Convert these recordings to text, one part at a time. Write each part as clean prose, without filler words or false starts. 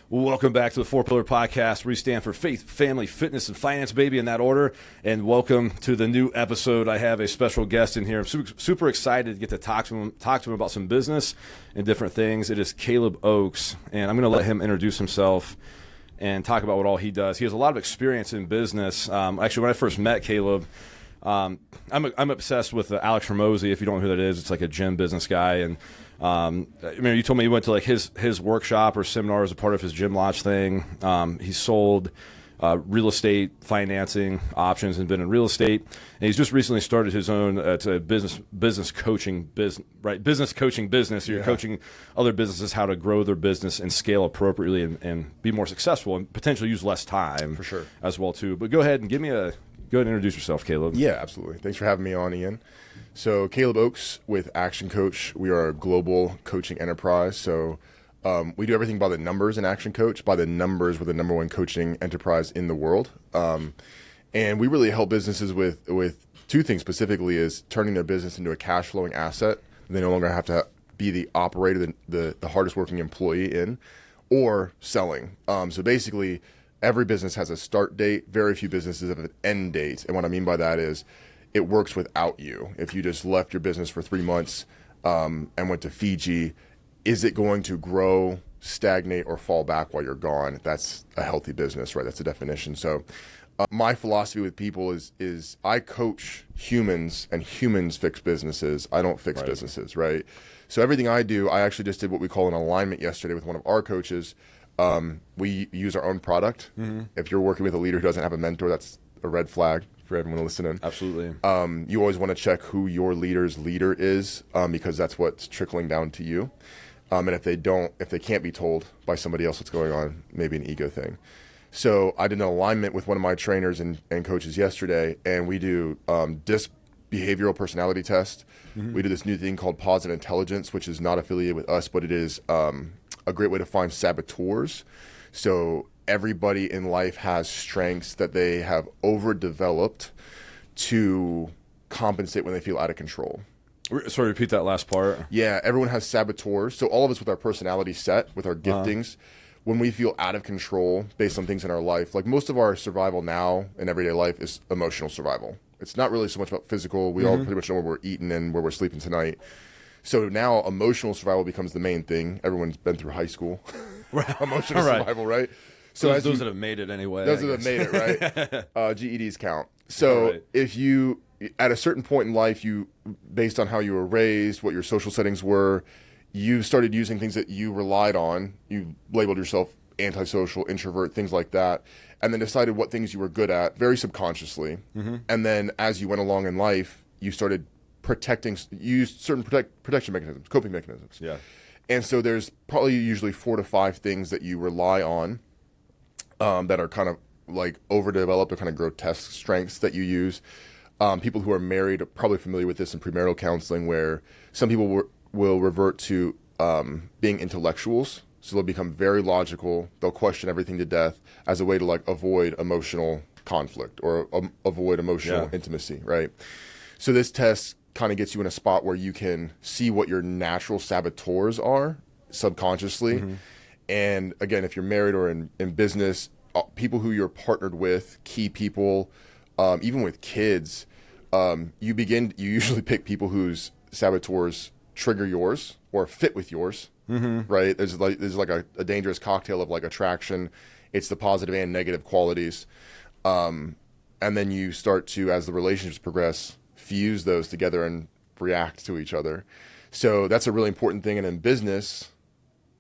Welcome back to the Four Pillar Podcast, where we stand for faith, family, fitness, and finance, baby, in that order. And welcome to the new episode. I have a special guest in here. I'm super excited to get to talk to him about some business and different things. It is Caleb Oakes, and I'm going to let him introduce himself and talk about what all he does. He has a lot of experience in business. Actually, when I first met Caleb, I'm obsessed with Alex Hormozi. If you don't know who that is, it's like a gym business guy. And you told me you went to like his workshop or seminar as a part of his gym launch thing. He's sold real estate financing options and been in real estate. And he's just recently started his own it's a business coaching business. You're coaching other businesses how to grow their business and scale appropriately and be more successful and potentially use less time for sure as well too. But go ahead and introduce yourself, Caleb. Yeah, absolutely. Thanks for having me on, Ian. So Caleb Oakes with Action Coach. We are a global coaching enterprise. So we do everything by the numbers in Action Coach. By the numbers, we're the number one coaching enterprise in the world. And we really help businesses with two things specifically: is turning their business into a cash flowing asset. They no longer have to be the operator, the hardest working employee in, or selling. So basically, every business has a start date. Very few businesses have an end date. And what I mean by that is it works without you. If you just left your business for 3 months and went to Fiji, is it going to grow, stagnate, or fall back while you're gone? That's a healthy business, right? That's the definition. So my philosophy with people is I coach humans, and humans fix businesses. I don't fix businesses, right? So everything I do, I actually just did what we call an alignment yesterday with one of our coaches. We use our own product. Mm-hmm. If you're working with a leader who doesn't have a mentor, that's a red flag for everyone listening. Absolutely. You always want to check who your leader's leader is, because that's what's trickling down to you. And if they can't be told by somebody else what's going on, maybe an ego thing. So I did an alignment with one of my trainers and coaches yesterday, and we do DISC behavioral personality test. Mm-hmm. We do this new thing called positive intelligence, which is not affiliated with us, but it is a great way to find saboteurs. So everybody in life has strengths that they have overdeveloped to compensate when they feel out of control. Sorry, repeat that last part. Yeah, everyone has saboteurs. So all of us with our personality set, with our giftings, when we feel out of control based on things in our life, like most of our survival now in everyday life is emotional survival. It's not really so much about physical. We all pretty much know where we're eating and where we're sleeping tonight. So now emotional survival becomes the main thing. Everyone's been through high school. Emotional survival, right? So those that have made it anyway. Those that have made it, right? GEDs count. So if you, at a certain point in life, you, based on how you were raised, what your social settings were, you started using things that you relied on. You labeled yourself antisocial, introvert, things like that, and then decided what things you were good at very subconsciously. Mm-hmm. And then as you went along in life, you started used certain protection mechanisms, coping mechanisms. Yeah. And so there's probably usually 4 to 5 things that you rely on that are kind of like overdeveloped or kind of grotesque strengths that you use. People who are married are probably familiar with this in premarital counseling, where some people will revert to being intellectuals. So they'll become very logical. They'll question everything to death as a way to like avoid emotional conflict or avoid emotional intimacy, right? So this test kind of gets you in a spot where you can see what your natural saboteurs are subconsciously. Mm-hmm. And again, if you're married or in business, people who you're partnered with, key people, even with kids, you usually pick people whose saboteurs trigger yours or fit with yours, right? There's like a dangerous cocktail of like attraction. It's the positive and negative qualities. And then you start to, as the relationships progress, fuse those together and react to each other. So that's a really important thing. And in business,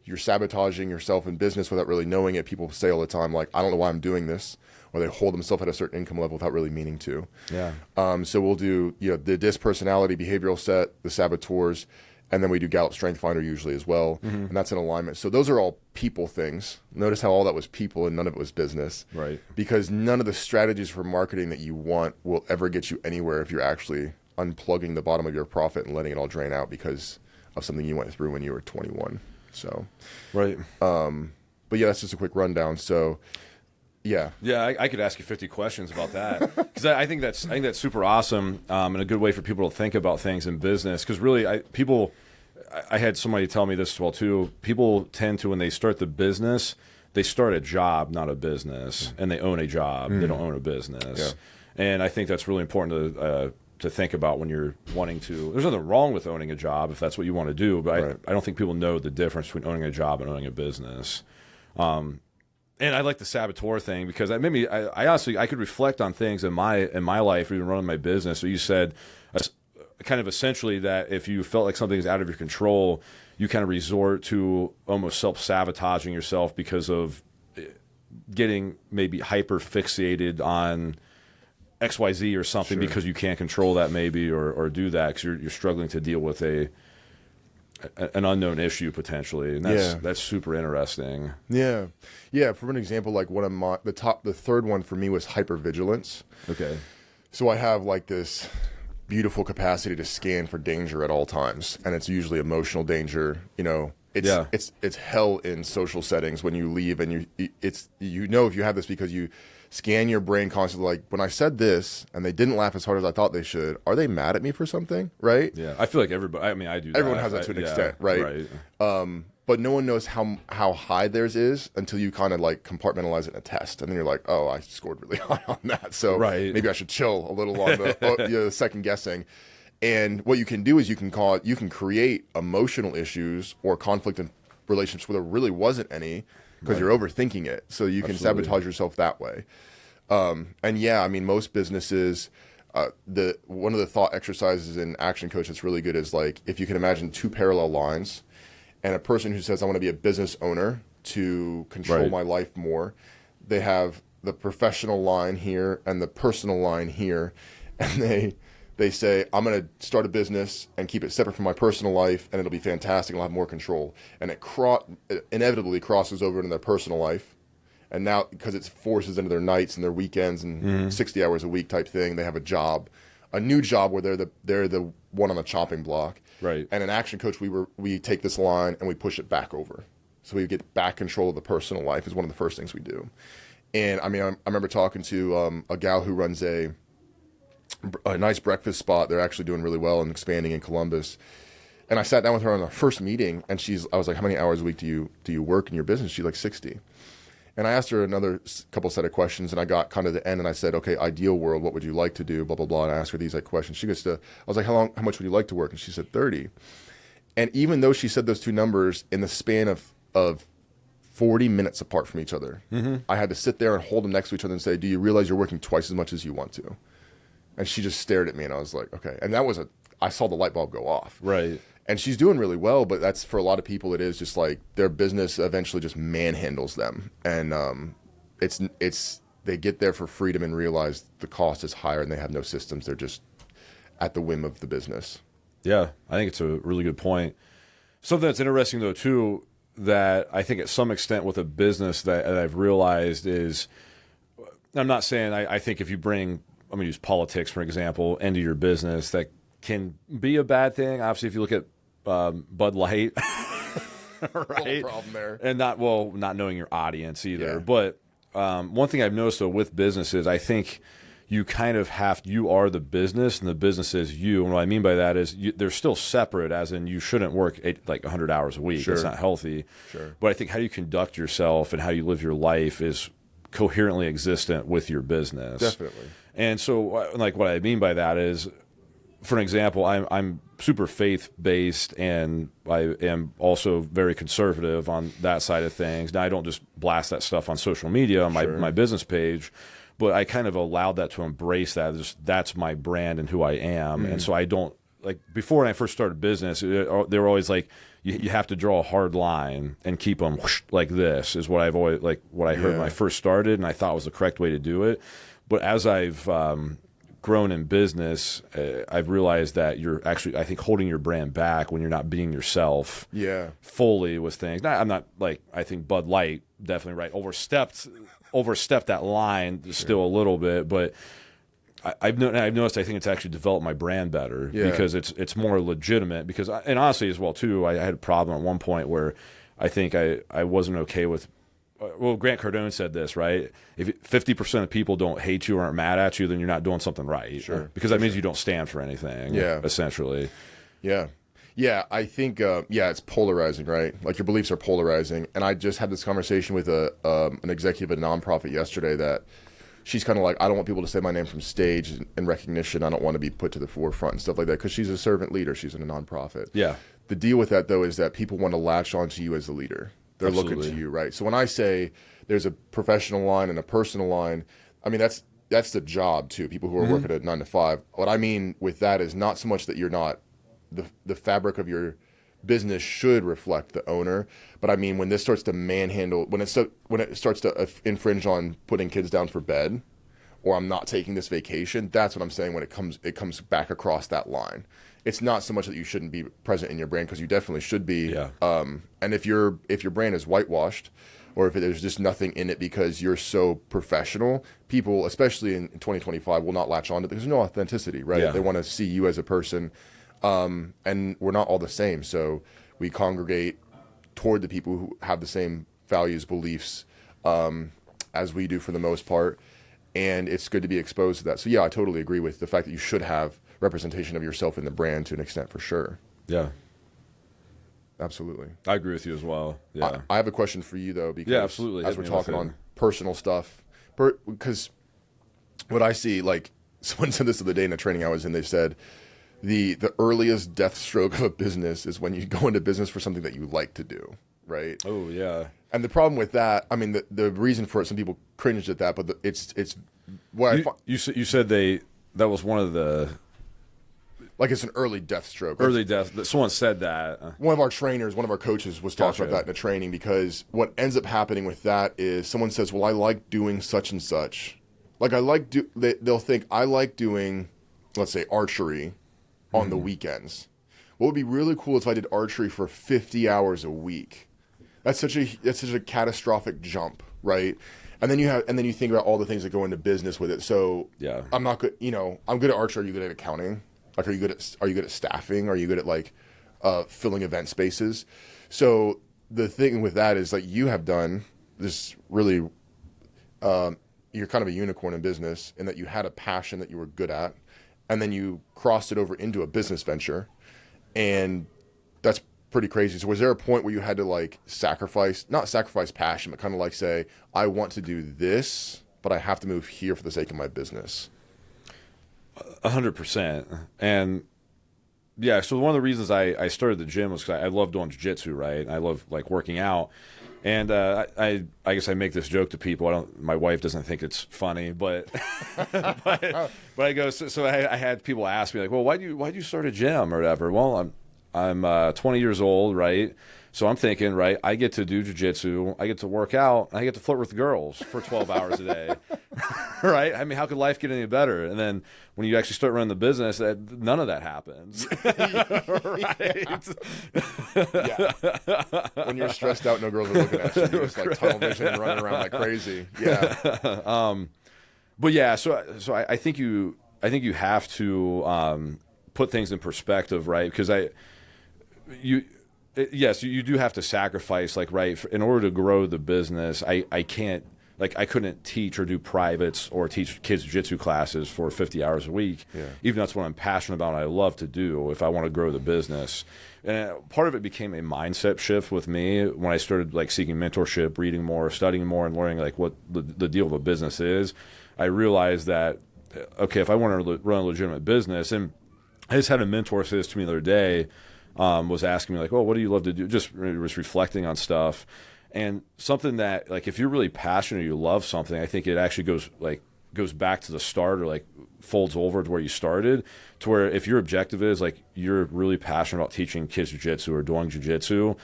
you're sabotaging yourself in business without really knowing it. People say all the time, like, I don't know why I'm doing this, or they hold themselves at a certain income level without really meaning to. Yeah. So we'll do, the DISC personality behavioral set, the saboteurs, and then we do Gallup Strength Finder usually as well. Mm-hmm. And that's an alignment. So those are all people things. Notice how all that was people and none of it was business. Right. Because none of the strategies for marketing that you want will ever get you anywhere if you're actually unplugging the bottom of your profit and letting it all drain out because of something you went through when you were 21. So, right. But yeah, that's just a quick rundown. So, yeah. Yeah, I could ask you 50 questions about that because I think that's super awesome and a good way for people to think about things in business. Because really, I had somebody tell me this as well too. People tend to, when they start the business, they start a job, not a business, and they own a job. They don't own a business. And I think that's really important to think about when you're wanting to. There's nothing wrong with owning a job if that's what you want to do, but I don't think people know the difference between owning a job and owning a business. And I like the saboteur thing because I honestly I could reflect on things in my life, even running my business. So you said kind of essentially that if you felt like something is out of your control, you kind of resort to almost self-sabotaging yourself because of getting maybe hyper fixated on XYZ or something because you can't control that maybe or do that because you're struggling to deal with an unknown issue potentially, and that's super interesting. Yeah. For an example, like one of the third one for me was hypervigilance. Okay. So I have like this beautiful capacity to scan for danger at all times, and it's usually emotional danger. You know, it's hell in social settings when you leave, and if you have this because you scan your brain constantly, like when I said this and they didn't laugh as hard as I thought they should, are they mad at me for something, right? Yeah, I feel like everybody, I mean, I do that. Everyone has that to an extent, right? But no one knows how high theirs is until you kind of like compartmentalize it in a test, and then you're like, oh, I scored really high on that, so maybe I should chill a little on the second guessing. And what you can do is you can create emotional issues or conflict in relationships where there really wasn't any, because you're overthinking it. So you can sabotage yourself that way. And yeah, I mean, most businesses, one of the thought exercises in Action Coach that's really good is like, if you can imagine two parallel lines and a person who says, I want to be a business owner to control my life more, they have the professional line here and the personal line here. And they say, I'm going to start a business and keep it separate from my personal life, and it'll be fantastic, and I'll have more control. And it inevitably crosses over into their personal life. And now, because it forces into their nights and their weekends and 60 hours a week type thing, they have a new job where they're the one on the chopping block. Right. And in Action Coach, we take this line and we push it back over. So we get back control of the personal life is one of the first things we do. And I mean, I remember talking to a gal who runs a nice breakfast spot. They're actually doing really well and expanding in Columbus. And I sat down with her on our first meeting, and I was like, how many hours a week do you work in your business? She's like 60. And I asked her another couple set of questions, and I got kind of the end, and I said, okay, ideal world, what would you like to do? Blah, blah, blah. And I asked her these questions. She goes I was like, how much would you like to work? And she said 30. And even though she said those two numbers in the span of 40 minutes apart from each other, I had to sit there and hold them next to each other and say, do you realize you're working twice as much as you want to? And she just stared at me, and I was like, okay. And I saw the light bulb go off. Right. And she's doing really well, but that's, for a lot of people, it is just like their business eventually just manhandles them. And they get there for freedom and realize the cost is higher and they have no systems. They're just at the whim of the business. Yeah, I think it's a really good point. Something that's interesting, though, too, that I think at some extent with a business that I've realized is, I'm not saying I think if you bring, I'm going to use politics, for example, into your business, that can be a bad thing. Obviously, if you look at Bud Light, right? Problem there. And not knowing your audience either. Yeah. But one thing I've noticed, though, with businesses, I think you kind of you are the business and the business is you. And what I mean by that is they're still separate, as in you shouldn't work 100 hours a week. Sure. It's not healthy. Sure. But I think how you conduct yourself and how you live your life is coherently existent with your business. Definitely. And so, like, what I mean by that is, for an example, I'm super faith-based, and I am also very conservative on that side of things. Now, I don't just blast that stuff on social media on my business page, but I kind of allowed that to embrace that. That's my brand and who I am. And so I don't, like, before when I first started business, they were always like, you have to draw a hard line and keep them like this, is what I've always, like, what I heard when I first started, and I thought was the correct way to do it. But as I've grown in business, I've realized that you're actually, I think, holding your brand back when you're not being yourself fully with things. I'm not like, I think Bud Light definitely overstepped that line still a little bit, but I've noticed I think it's actually developed my brand better because it's more legitimate. Because and honestly as well too, I had a problem at one point where I think I wasn't okay with. Well, Grant Cardone said this, right? If 50% of people don't hate you or aren't mad at you, then you're not doing something right. Sure. Because that means you don't stand for anything. Yeah. Essentially. Yeah. Yeah, I think it's polarizing, right? Like your beliefs are polarizing. And I just had this conversation with an executive at a nonprofit yesterday that she's kind of like, I don't want people to say my name from stage and recognition. I don't want to be put to the forefront and stuff like that because she's a servant leader. She's in a nonprofit. Yeah. The deal with that, though, is that people want to latch onto you as a leader. They're Absolutely. looking to you, right? So when I say there's a professional line and a personal line, I mean, that's the job, too, people who are working at 9 to 5. What I mean with that is not so much that you're not the fabric of your business should reflect the owner, but I mean when this starts to manhandle, when it starts to infringe on putting kids down for bed, or I'm not taking this vacation, that's what I'm saying when it comes back across that line. It's not so much that you shouldn't be present in your brand, because you definitely should be. Yeah. And if your brand is whitewashed, or if there's just nothing in it because you're so professional, people, especially in 2025, will not latch on to it because there's no authenticity, right? Yeah. They want to see you as a person. And we're not all the same, so we congregate toward the people who have the same values, beliefs, as we do for the most part, and it's good to be exposed to that. So yeah, I totally agree with the fact that you should have representation of yourself in the brand to an extent, for sure. Yeah. Absolutely. I agree with you as well. Yeah. I have a question for you, though, because absolutely. as we're talking on personal stuff, because what I see, like someone said this the other day in a training I was in, they said, the earliest death stroke of a business is when you go into business for something that you like to do, right? Oh, yeah. And the problem with that, I mean, the reason for it, some people cringed at that, but it's what you said that was one of the like it's an early death stroke. Early death. Someone said that. One of our trainers, one of our coaches was talking about that in a training, because what ends up happening with that is someone says, well, I like doing such and such. Like they'll think I like doing, let's say, archery on the weekends. What would be really cool if I did archery for 50 hours a week? That's such a catastrophic jump, right? And then you think about all the things that go into business with it. So yeah, I'm not good. I'm good at archery. Are you good at accounting? Like, are you good at staffing? Are you good at like filling event spaces? So the thing with that is, like, you have done this really. You're kind of a unicorn in business in that you had a passion that you were good at, and then you crossed it over into a business venture, and that's pretty crazy. So was there a point where you had to like not sacrifice passion, but kind of like say, I want to do this, but I have to move here for the sake of my business? 100%. And yeah, so one of the reasons I started the gym was because I love doing jiu-jitsu, right? I love like working out. And I guess I make this joke to people. My wife doesn't think it's funny, but but I go. So I had people ask me like, well, why'd you start a gym or whatever? Well, I'm 20 years old, right? So I'm thinking, right, I get to do jiu-jitsu, I get to work out, and I get to flirt with girls for 12 hours a day, right? I mean, how could life get any better? And then when you actually start running the business, none of that happens, right? Yeah. When you're stressed out, no girls are looking at you. You're just like tunnel vision and running around like crazy. Yeah. But yeah, so I think you have to put things in perspective, right? Because yes, you do have to sacrifice, like, right, in order to grow the business. I can't, like, I couldn't teach or do privates or teach kids jiu-jitsu classes for 50 hours a week, even though that's what I'm passionate about and I love to do if I want to grow the business. And part of it became a mindset shift with me when I started, like, seeking mentorship, reading more, studying more, and learning, like, what the deal of a business is. I realized that, okay, if I want to run a legitimate business, and I just had a mentor say this to me the other day, was asking me like, oh, what do you love to do? Just reflecting on stuff. And something that, like, if you're really passionate or you love something, I think it actually goes back to the start, or like folds over to where you started, to where if your objective is like you're really passionate about teaching kids jiu-jitsu or doing jiu-jitsu,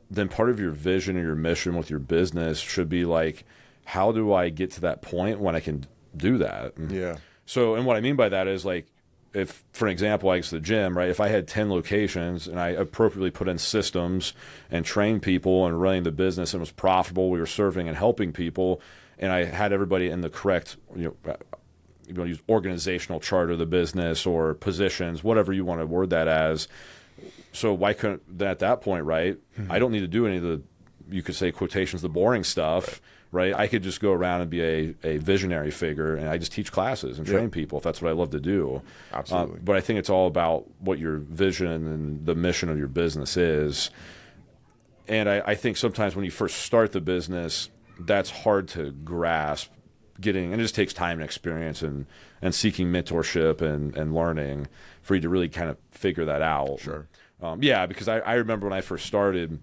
then part of your vision or your mission with your business should be like, how do I get to that point when I can do that? Yeah. So, and what I mean by that is, like, if, for an example, like the gym, right? If I had 10 locations and I appropriately put in systems and trained people and running the business and was profitable, we were serving and helping people, and I had everybody in the correct, you want to use organizational chart of the business or positions, whatever you want to word that as. So why couldn't, at that point, right? I don't need to do any of the you could say quotations, the boring stuff, right? I could just go around and be a visionary figure, and I just teach classes and train people if that's what I love to do. Absolutely. But I think it's all about what your vision and the mission of your business is. And I think sometimes when you first start the business, that's hard to grasp. And it just takes time and experience and seeking mentorship and learning for you to really kind of figure that out. Sure. Because I remember when I first started,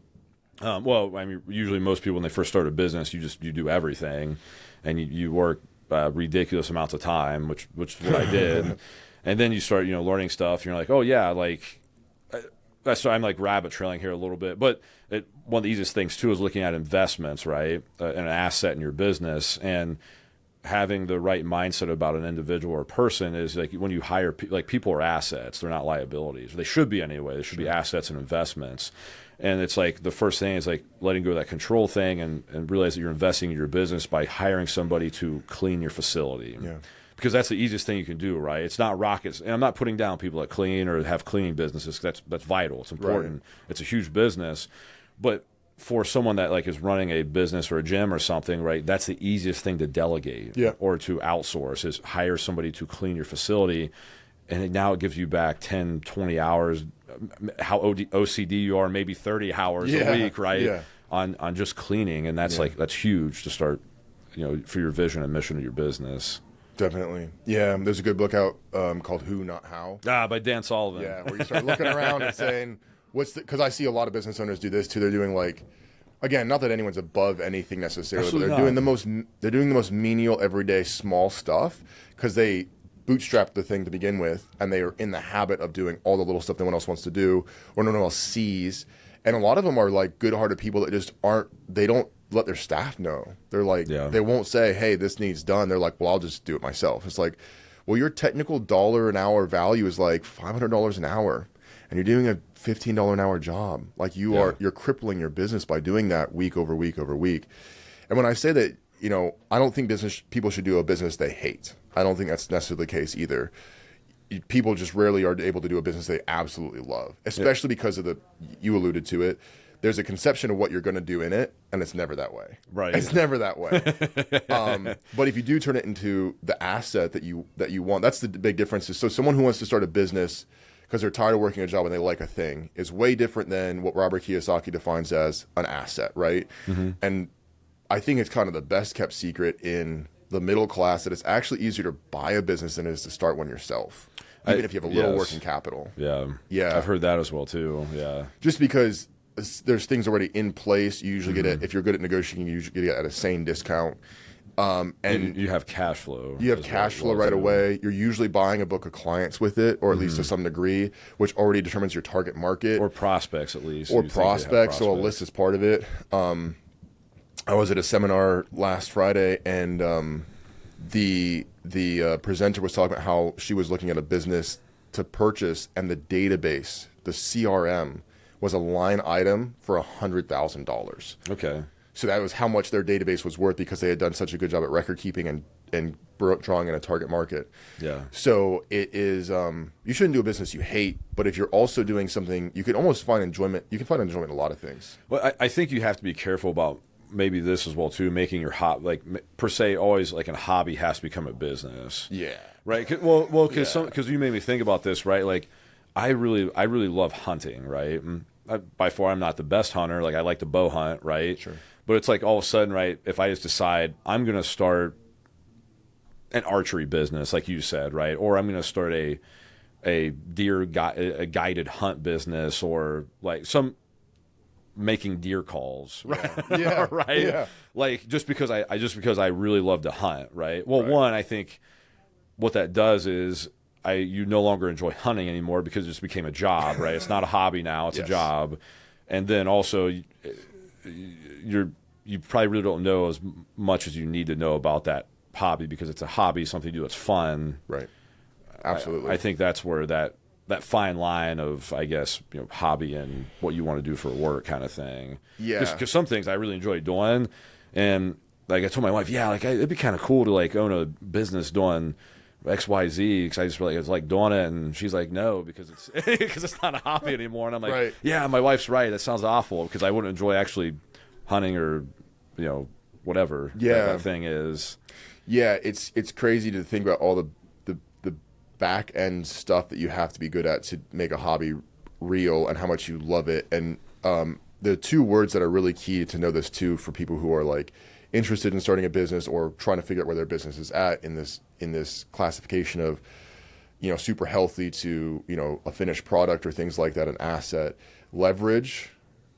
usually most people when they first start a business, you do everything, and you work ridiculous amounts of time, which is what I did. And then you start, learning stuff, and you're like, oh yeah, like, so I'm like rabbit trailing here a little bit, but one of the easiest things too is looking at investments, right? An asset in your business, and having the right mindset about an individual or person is like when you hire people are assets, they're not liabilities. They should be anyway. They should be assets and investments. And it's like the first thing is like letting go of that control thing and realize that you're investing in your business by hiring somebody to clean your facility. Yeah. Because that's the easiest thing you can do, right? It's not rockets. And I'm not putting down people that clean or have cleaning businesses. That's vital. It's important. Right. It's a huge business. But for someone that like is running a business or a gym or something, right, that's the easiest thing to delegate or to outsource is hire somebody to clean your facility. And now it gives you back 10, 20 hours, how OCD you are, maybe 30 hours a week, right, on just cleaning. And that's that's huge to start, for your vision and mission of your business. Definitely. Yeah, there's a good book out called Who, Not How. By Dan Sullivan. Yeah, where you start looking around and saying, because I see a lot of business owners do this too. They're doing like, again, not that anyone's above anything necessarily, Absolutely but they're doing the most menial, everyday, small stuff because they bootstrapped the thing to begin with, and they are in the habit of doing all the little stuff no one else wants to do or no one else sees. And a lot of them are like good-hearted people that just they don't let their staff know. They're like, they won't say, hey, this needs done. They're like, well, I'll just do it myself. It's like, well, your technical dollar an hour value is like $500 an hour, and you're doing a $15 an hour job. Like you're crippling your business by doing that week over week over week. And when I say that, I don't think people should do a business they hate. I don't think that's necessarily the case either. People just rarely are able to do a business they absolutely love, especially because of you alluded to it. There's a conception of what you're going to do in it, and it's never that way. Right. It's never that way. But if you do turn it into the asset that you want, that's the big difference. So someone who wants to start a business because they're tired of working a job and they like a thing is way different than what Robert Kiyosaki defines as an asset, right? Mm-hmm. And I think it's kind of the best kept secret in the middle class that it's actually easier to buy a business than it is to start one yourself, even if you have a little working capital. Yeah. I've heard that as well too. Yeah. Just because there's things already in place. You usually get it, if you're good at negotiating, you usually get it at a sane discount. And you have cash flow. You have cash flow right away. You're usually buying a book of clients with it, or at least to some degree, which already determines your target market. Or prospects, at least. Or prospects, so a list is part of it. I was at a seminar last Friday, and the presenter was talking about how she was looking at a business to purchase, and the database, the CRM, was a line item for $100,000. Okay. So that was how much their database was worth because they had done such a good job at record keeping and drawing in a target market. Yeah. So it is, you shouldn't do a business you hate, but if you're also doing something, you can almost find enjoyment. You can find enjoyment in a lot of things. Well, I think you have to be careful about maybe this as well too, making your per se always like a hobby has to become a business. Yeah. Right. Because you made me think about this, right? Like I really love hunting, right? And by far, I'm not the best hunter. Like I like to bow hunt, right? Sure. But it's like all of a sudden, right? If I just decide I'm going to start an archery business, like you said, right? Or I'm going to start a a guided hunt business, or like some making deer calls, right? Yeah. Right. Yeah. Like just because I really love to hunt, right? Well, one, I think what that does is you no longer enjoy hunting anymore because it just became a job, right? It's not a hobby now; it's a job. And then also, you probably really don't know as much as you need to know about that hobby because it's a hobby, something to do that's fun, right? Absolutely. I think that's where that fine line of, I guess, hobby and what you want to do for work kind of thing. Yeah. Because some things I really enjoy doing, and like I told my wife, it'd be kind of cool to like own a business doing XYZ, because I just really like doing it, and she's like, no, because it's not a hobby anymore. And I'm like, right. Yeah, my wife's right. That sounds awful, because I wouldn't enjoy actually hunting or, whatever that thing is. Yeah, it's crazy to think about all the back end stuff that you have to be good at to make a hobby real and how much you love it. And the two words that are really key to know this too for people who are like interested in starting a business or trying to figure out where their business is at in this classification of, super healthy to, a finished product or things like that, an asset, leverage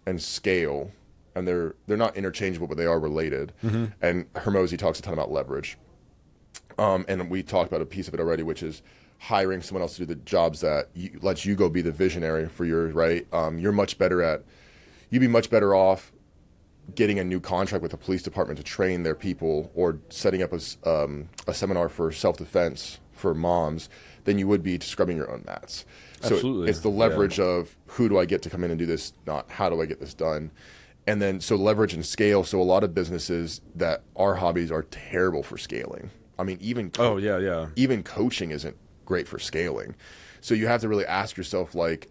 and scale. And they're not interchangeable, but they are related. Mm-hmm. And Hormozi talks a ton about leverage. And we talked about a piece of it already, which is hiring someone else to do the jobs that lets you go be the visionary for yours, right? You'd be much better off getting a new contract with the police department to train their people or setting up a seminar for self-defense for moms than you would be scrubbing your own mats. So Absolutely. It's the leverage of who do I get to come in and do this, not how do I get this done. And then so leverage and scale. So a lot of businesses that are hobbies are terrible for scaling. I mean, even coaching isn't great for scaling. So you have to really ask yourself, like,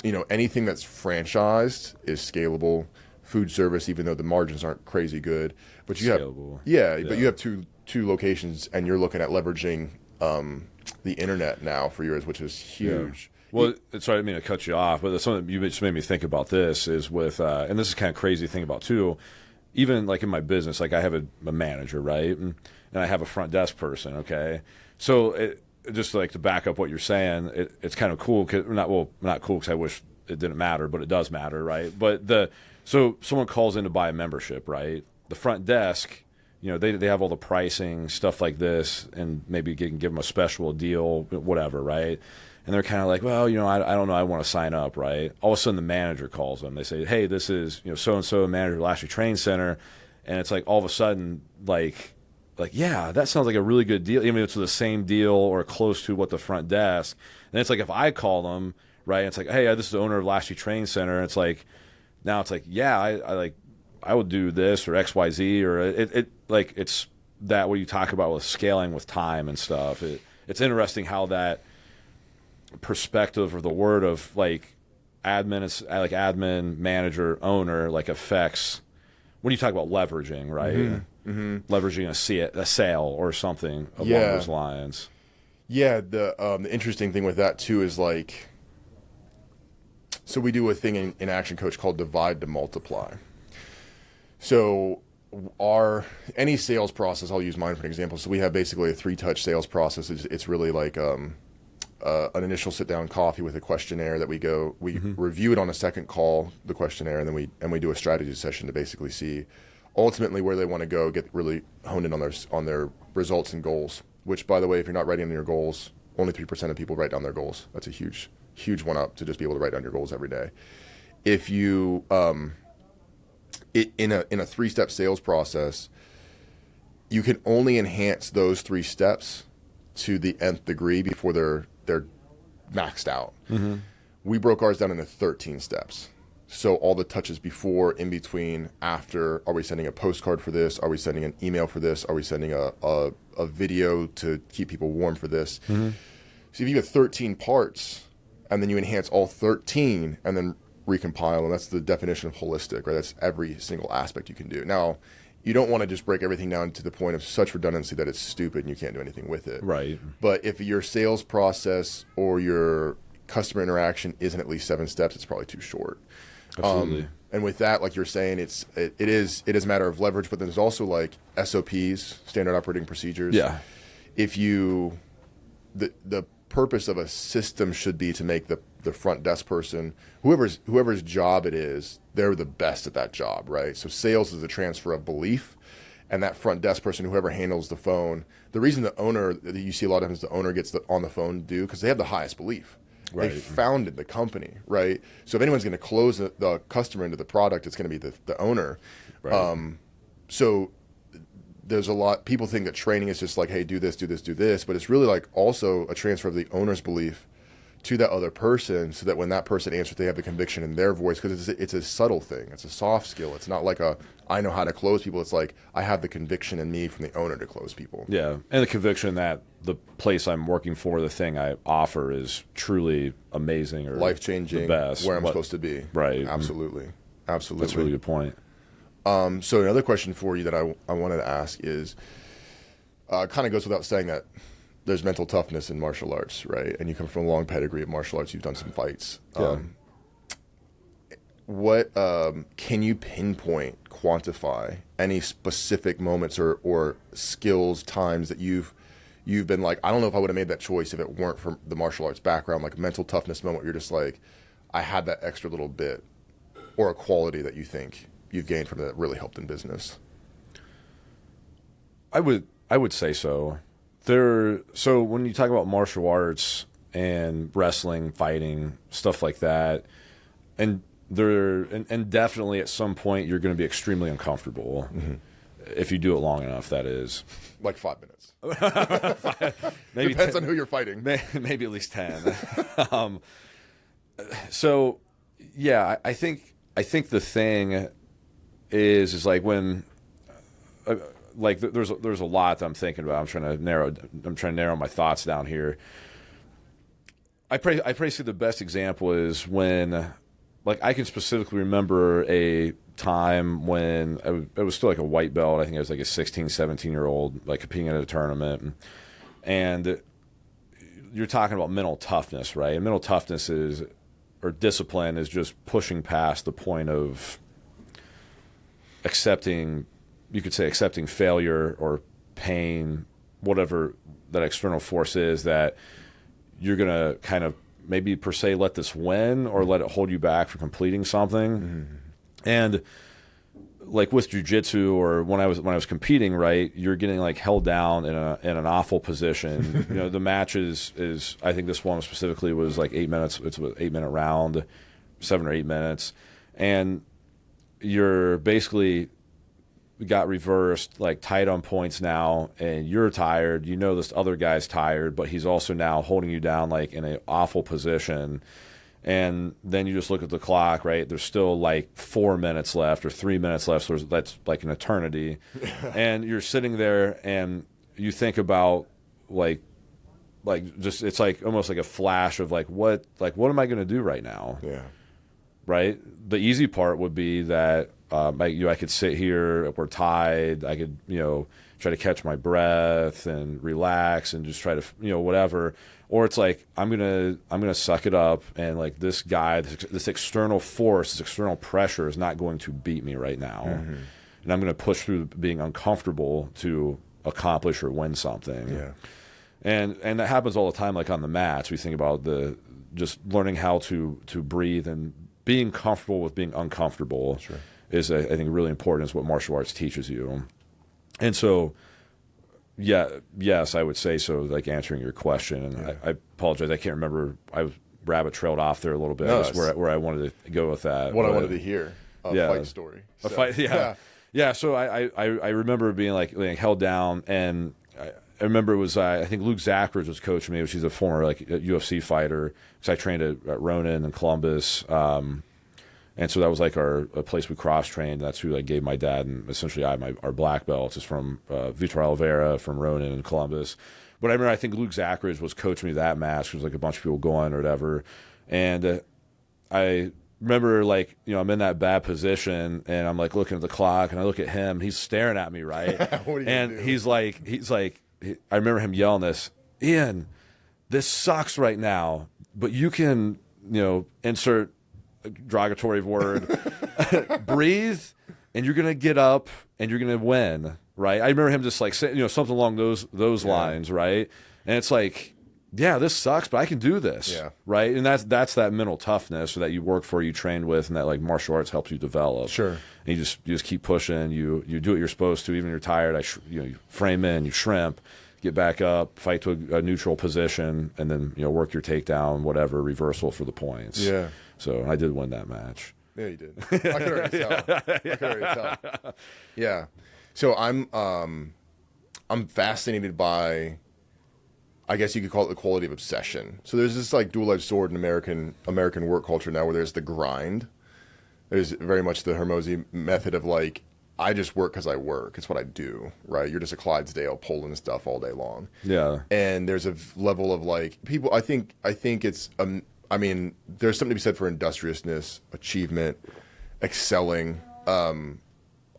anything that's franchised is scalable. Food service, even though the margins aren't crazy good, but you scalable. But you have two locations, and you're looking at leveraging the internet now for yours, which is huge. Yeah. Well, sorry, I didn't mean to cut you off, but something you just made me think about this is with, and this is kind of crazy to think about too, even like in my business, like I have a manager, right? And I have a front desk person, okay? So just like to back up what you're saying, it's kind of cool, not cool because I wish it didn't matter, but it does matter, right? But so someone calls in to buy a membership, right? The front desk, they have all the pricing, stuff like this, and maybe can give them a special deal, whatever, right? And they're kind of like, well, I don't know, I want to sign up, right? All of a sudden the manager calls them. They say, hey, this is, so-and-so manager of Lashley Training Center. And it's like all of a sudden, like, yeah, that sounds like a really good deal, even if it's the same deal or close to what the front desk. And it's like if I call them, right, it's like, hey, this is the owner of Lashley Training Center. And it's like, now it's like, yeah, I would do this or X, Y, Z, or it's that what you talk about with scaling with time and stuff. It's interesting how that perspective or the word of like admin, manager, owner, like affects when you talk about leveraging, right? Mm-hmm. Leveraging a sale or something along those lines. Yeah, the interesting thing with that too is like, so we do a thing in Action Coach called divide to multiply. So any sales process, I'll use mine for an example. So we have basically a 3-touch sales process. It's really like an initial sit-down coffee with a questionnaire that we review it on a second call, the questionnaire, and then we do a strategy session to basically see ultimately where they want to go, get really honed in on their results and goals. Which, by the way, if you're not writing down your goals, only 3% of people write down their goals. That's a huge one up to just be able to write down your goals every day. If you in a 3-step sales process, you can only enhance those 3 steps to the nth degree before they're maxed out. Mm-hmm. We broke ours down into 13 steps. So all the touches before, in between, after. Are we sending a postcard for this? Are we sending an email for this? Are we sending a video to keep people warm for this? Mm-hmm. So if you have 13 parts, and then you enhance all 13, and then recompile, and that's the definition of holistic, right? That's every single aspect you can do. Now, you don't want to just break everything down to the point of such redundancy that it's stupid and you can't do anything with it. Right. But if your sales process or your customer interaction isn't at least 7 steps, it's probably too short. Absolutely. And with that, like you're saying, it is a matter of leverage, but there's also like SOPs, standard operating procedures. Yeah. If the purpose of a system should be to make the front desk person, whoever's job it is, they're the best at that job, right? So sales is a transfer of belief, and that front desk person, whoever handles the phone, the reason the owner, you see a lot of times the owner gets on the phone because they have the highest belief. Right. They founded the company, right? So if anyone's going to close the customer into the product, it's going to be the owner. Right. So there's a lot, people think that training is just like, hey, do this, but it's really like also a transfer of the owner's belief to that other person, so that when that person answers, they have the conviction in their voice, because it's a subtle thing. It's a soft skill. It's not like I know how to close people. It's like I have the conviction in me from the owner to close people. Yeah, and the conviction that the place I'm working for, the thing I offer, is truly amazing or life-changing, the best, where I'm supposed to be. Right. Absolutely. That's a really good point. So another question for you that I wanted to ask is, kind of goes without saying that there's mental toughness in martial arts, right? And you come from a long pedigree of martial arts. You've done some fights. Yeah. What can you pinpoint, quantify any specific moments or skills, times that you've been like, I don't know if I would have made that choice if it weren't for the martial arts background, like a mental toughness moment where you're just like, I had that extra little bit, or a quality that you think you've gained from that really helped in business? I would say so. So when you talk about martial arts and wrestling, fighting, stuff like that, and definitely at some point you're going to be extremely uncomfortable if you do it long enough. That is, Like 5 minutes. maybe Depends on who you're fighting. maybe at least 10. So yeah, I think the thing is like when like there's a lot that I'm thinking about. I'm trying to narrow my thoughts down here. I probably see the best example is when, like, I can specifically remember a time when I was still like a white belt. I think I was like a 16, 17-year-old, like competing at a tournament. And you're talking about mental toughness, right? And mental toughness or discipline is just pushing past the point of accepting failure or pain, whatever that external force is, that you're going to kind of maybe per se let this win or let it hold you back from completing something. Mm-hmm. And like with jiu-jitsu or when I was competing, right, you're getting like held down in an awful position. You know, the match is I think this one specifically was like 8 minutes. It's an 8-minute round, 7 or 8 minutes. And you're basically got reversed, like tight on points now, and you're tired. You know this other guy's tired, but he's also now holding you down like in an awful position. And then you just look at the clock, right? There's still like 4 minutes left or 3 minutes left, so that's like an eternity. And you're sitting there and you think about like just it's like almost like a flash of like what am I going to do right now? Yeah. Right? The easy part would be that I could sit here, we're tied, I could, try to catch my breath and relax and just try to, whatever. Or it's like, I'm gonna suck it up, and like this guy, this external force, this external pressure is not going to beat me right now. Mm-hmm. And I'm gonna push through being uncomfortable to accomplish or win something. Yeah. And that happens all the time, like on the mats. We think about just learning how to breathe and being comfortable with being uncomfortable. Sure. Is, I think, really important. Is what martial arts teaches you. And so, yes, I would say so, like answering your question. And I apologize, I can't remember. I was rabbit trailed off there a little bit. No, where I wanted to go with that. I wanted to hear a fight story. A fight, yeah. So I remember being like held down, and I remember it was I think Luke Zachary was coaching me, which he's a former like UFC fighter. Because I trained at Ronin and Columbus. And so that was like a place we cross-trained. That's who I gave my dad and essentially our black belts is from Vitor Oliveira, from Ronin and Columbus. But I remember I think Luke Zachary was coaching me that match. There was like a bunch of people going or whatever. And I remember like, I'm in that bad position and I'm like looking at the clock and I look at him. He's staring at me, right? What are you and do? he's like, I remember him yelling this, Ian, this sucks right now, but you can, insert derogatory word, breathe, and you're gonna get up and you're gonna win, right? I remember him just like saying, something along those lines, right? And it's like, yeah, this sucks, but I can do this, right? And that's that mental toughness that you work for, you train with, and that like martial arts helps you develop. Sure. And you just keep pushing. You do what you're supposed to, even if you're tired. You frame in, you shrimp, get back up, fight to a neutral position, and then work your takedown, whatever, reversal for the points. Yeah. So I did win that match. Yeah, you did. I could already tell. I could already tell. Yeah. So I'm fascinated by, I guess you could call it the quality of obsession. So there's this like dual-edged sword in American work culture now, where there's the grind. There's very much the Hormozy method of like, I just work because I work. It's what I do, right? You're just a Clydesdale pulling stuff all day long. Yeah. And there's a level of like people. I think it's there's something to be said for industriousness, achievement, excelling.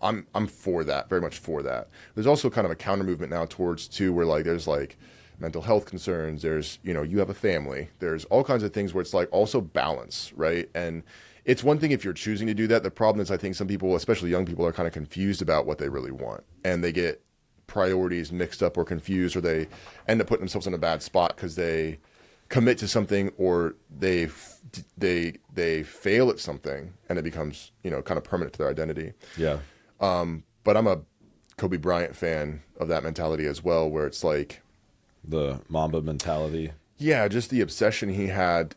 I'm for that, very much for that. There's also kind of a counter movement now towards too, where like there's like mental health concerns. There's, you know, you have a family. There's all kinds of things where it's like also balance, right? And it's one thing if you're choosing to do that. The problem is I think some people, especially young people, are kind of confused about what they really want, and they get priorities mixed up or confused, or they end up putting themselves in a bad spot because they commit to something, or they fail at something, and it becomes, you know, kind of permanent to their identity. Yeah. But I'm a Kobe Bryant fan of that mentality as well, where it's like The Mamba mentality. yeah, just the obsession he had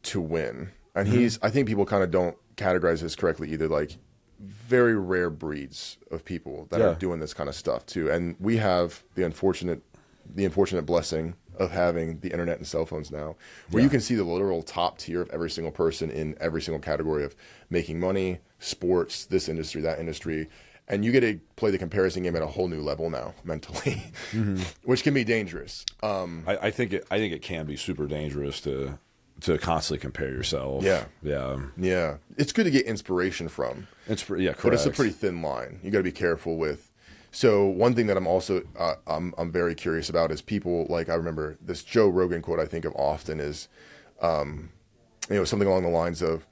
to win. And I think people kind of don't categorize this correctly either. Like very rare breeds of people that are doing this kind of stuff too. And we have the unfortunate blessing of having the internet and cell phones now, where you can see the literal top tier of every single person in every single category of making money, sports, this industry, that industry. And you get to play the comparison game at a whole new level now mentally, which can be dangerous. I think it can be super dangerous to constantly compare yourself. Yeah. It's good to get inspiration from. Correct. But it's a pretty thin line. You got to be careful with. So one thing that I'm also I'm very curious about is people, like, I remember this Joe Rogan quote I think of often is, you know, something along the lines of,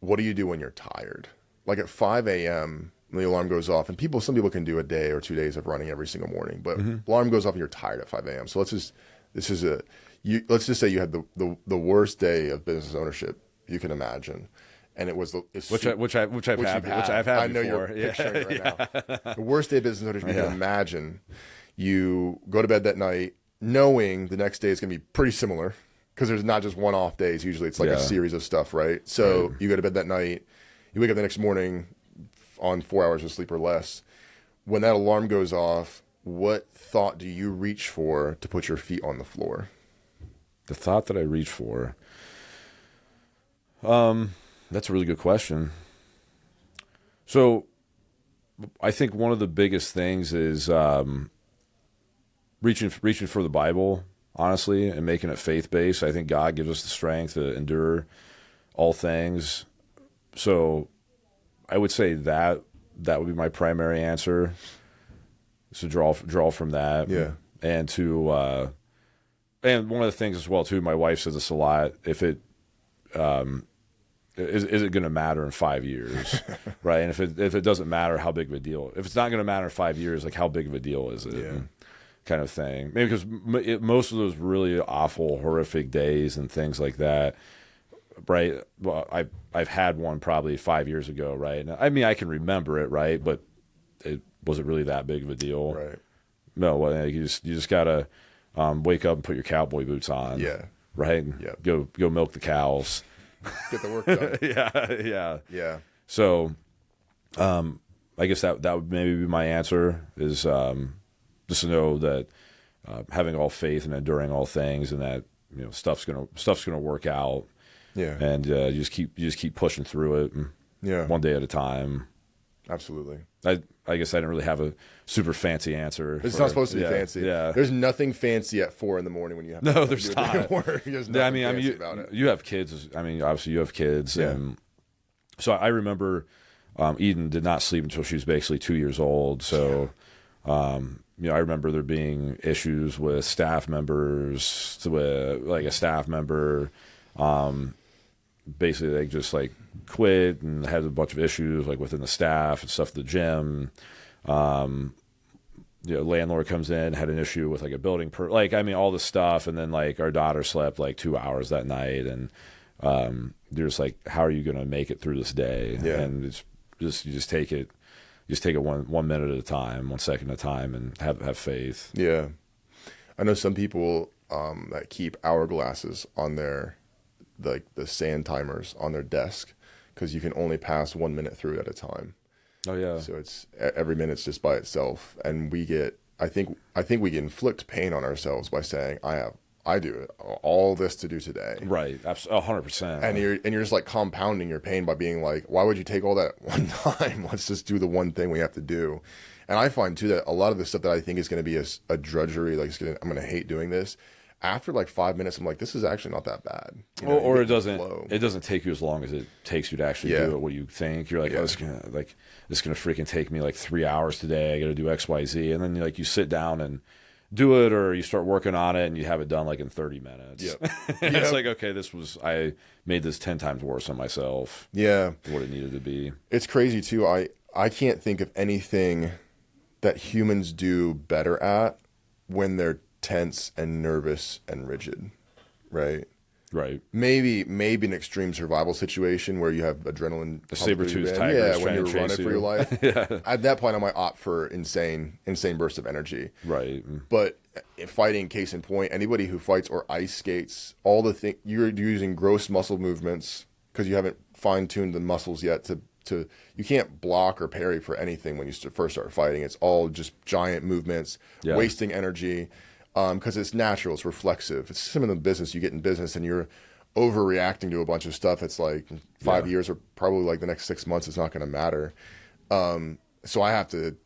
"What do you do when you're tired?" Like at 5 a.m. the alarm goes off, and some people can do a day or 2 days of running every single morning, but alarm goes off and you're tired at 5 a.m. So let's just say you had the worst day of business ownership you can imagine. And it was which I've had I know before. you're picturing it right now. The worst day of business ownership you can imagine. You go to bed that night knowing the next day is going to be pretty similar, because there's not just one off days. Usually it's like a series of stuff, right? So you go to bed that night, you wake up the next morning on 4 hours of sleep or less. When that alarm goes off, what thought do you reach for to put your feet on the floor? The thought that I reach for, that's a really good question. So I think one of the biggest things is reaching for the Bible, honestly, and making it faith-based. I think God gives us the strength to endure all things. So I would say that would be my primary answer, is to draw from that. Yeah. And to and one of the things as well too, my wife says this a lot, if it is it going to matter in 5 years, right? And if it doesn't matter, how big of a deal? If it's not going to matter in 5 years, like how big of a deal is it? Yeah. Kind of thing. Maybe because most of those really awful, horrific days and things like that, right? Well, I've had one probably 5 years ago, right? I mean, I can remember it, right? But it wasn't really that big of a deal, Right. No, well, you just gotta wake up and put your cowboy boots on, Yeah. right? Yeah. Go milk the cows. Get the work done. Yeah. So, I guess that would maybe be my answer, is just to know that having all faith and enduring all things, and that, you know, stuff's gonna work out. Yeah. And you just keep pushing through it. Yeah. One day at a time. Absolutely. I guess I didn't really have a super fancy answer. It's not supposed to be fancy. Yeah. There's nothing fancy at 4 a.m. when you have No, there's not. There's I mean, fancy about it. you have kids. I mean, obviously you have kids. Yeah. And so I remember Eden did not sleep until she was basically 2 years old. So, you know, I remember there being issues with staff members, with like a staff member, basically they just like quit and had a bunch of issues like within the staff and stuff at the gym. You know, landlord comes in, had an issue with like a building all this stuff, and then like our daughter slept like 2 hours that night, and they're just like, how are you going to make it through this day? Yeah. And it's just you just take it one minute at a time, 1 second at a time, and have faith. Yeah. I know some people that keep hourglasses on their, like the sand timers on their desk, because you can only pass 1 minute through at a time. Oh yeah. So it's every minute's just by itself, and I think we inflict pain on ourselves by saying I do all this to do today. Right. 100%. And you're just like compounding your pain by being like, why would you take all that one time? Let's just do the one thing we have to do. And I find too that a lot of the stuff that I think is going to be a drudgery, like I'm going to hate doing this, after like 5 minutes, I'm like, this is actually not that bad. You know, or you it get in the flow. doesn't take you as long as it takes you to actually do it. What you think you're like, oh, it's gonna freaking take me like 3 hours today. I got to do X, Y, Z, and then like you sit down and do it, or you start working on it and you have it done like in 30 minutes. It's like, okay, I made this 10 times worse on myself. What it needed to be. It's crazy too. I can't think of anything that humans do better at when they're tense and nervous and rigid, right? Maybe an extreme survival situation where you have adrenaline, a saber-toothed tiger, when you're running for your life. At that point, I might opt for insane bursts of energy. But fighting, case in point, anybody who fights or ice skates, all the thing you're using gross muscle movements because you haven't fine-tuned the muscles yet to you can't block or parry for anything when you first start fighting. It's all just giant movements, wasting energy. Because it's natural, it's reflexive. It's similar to business. You get in business and you're overreacting to a bunch of stuff. It's like 5 years or probably like the next 6 months, it's not going to matter. So I have to,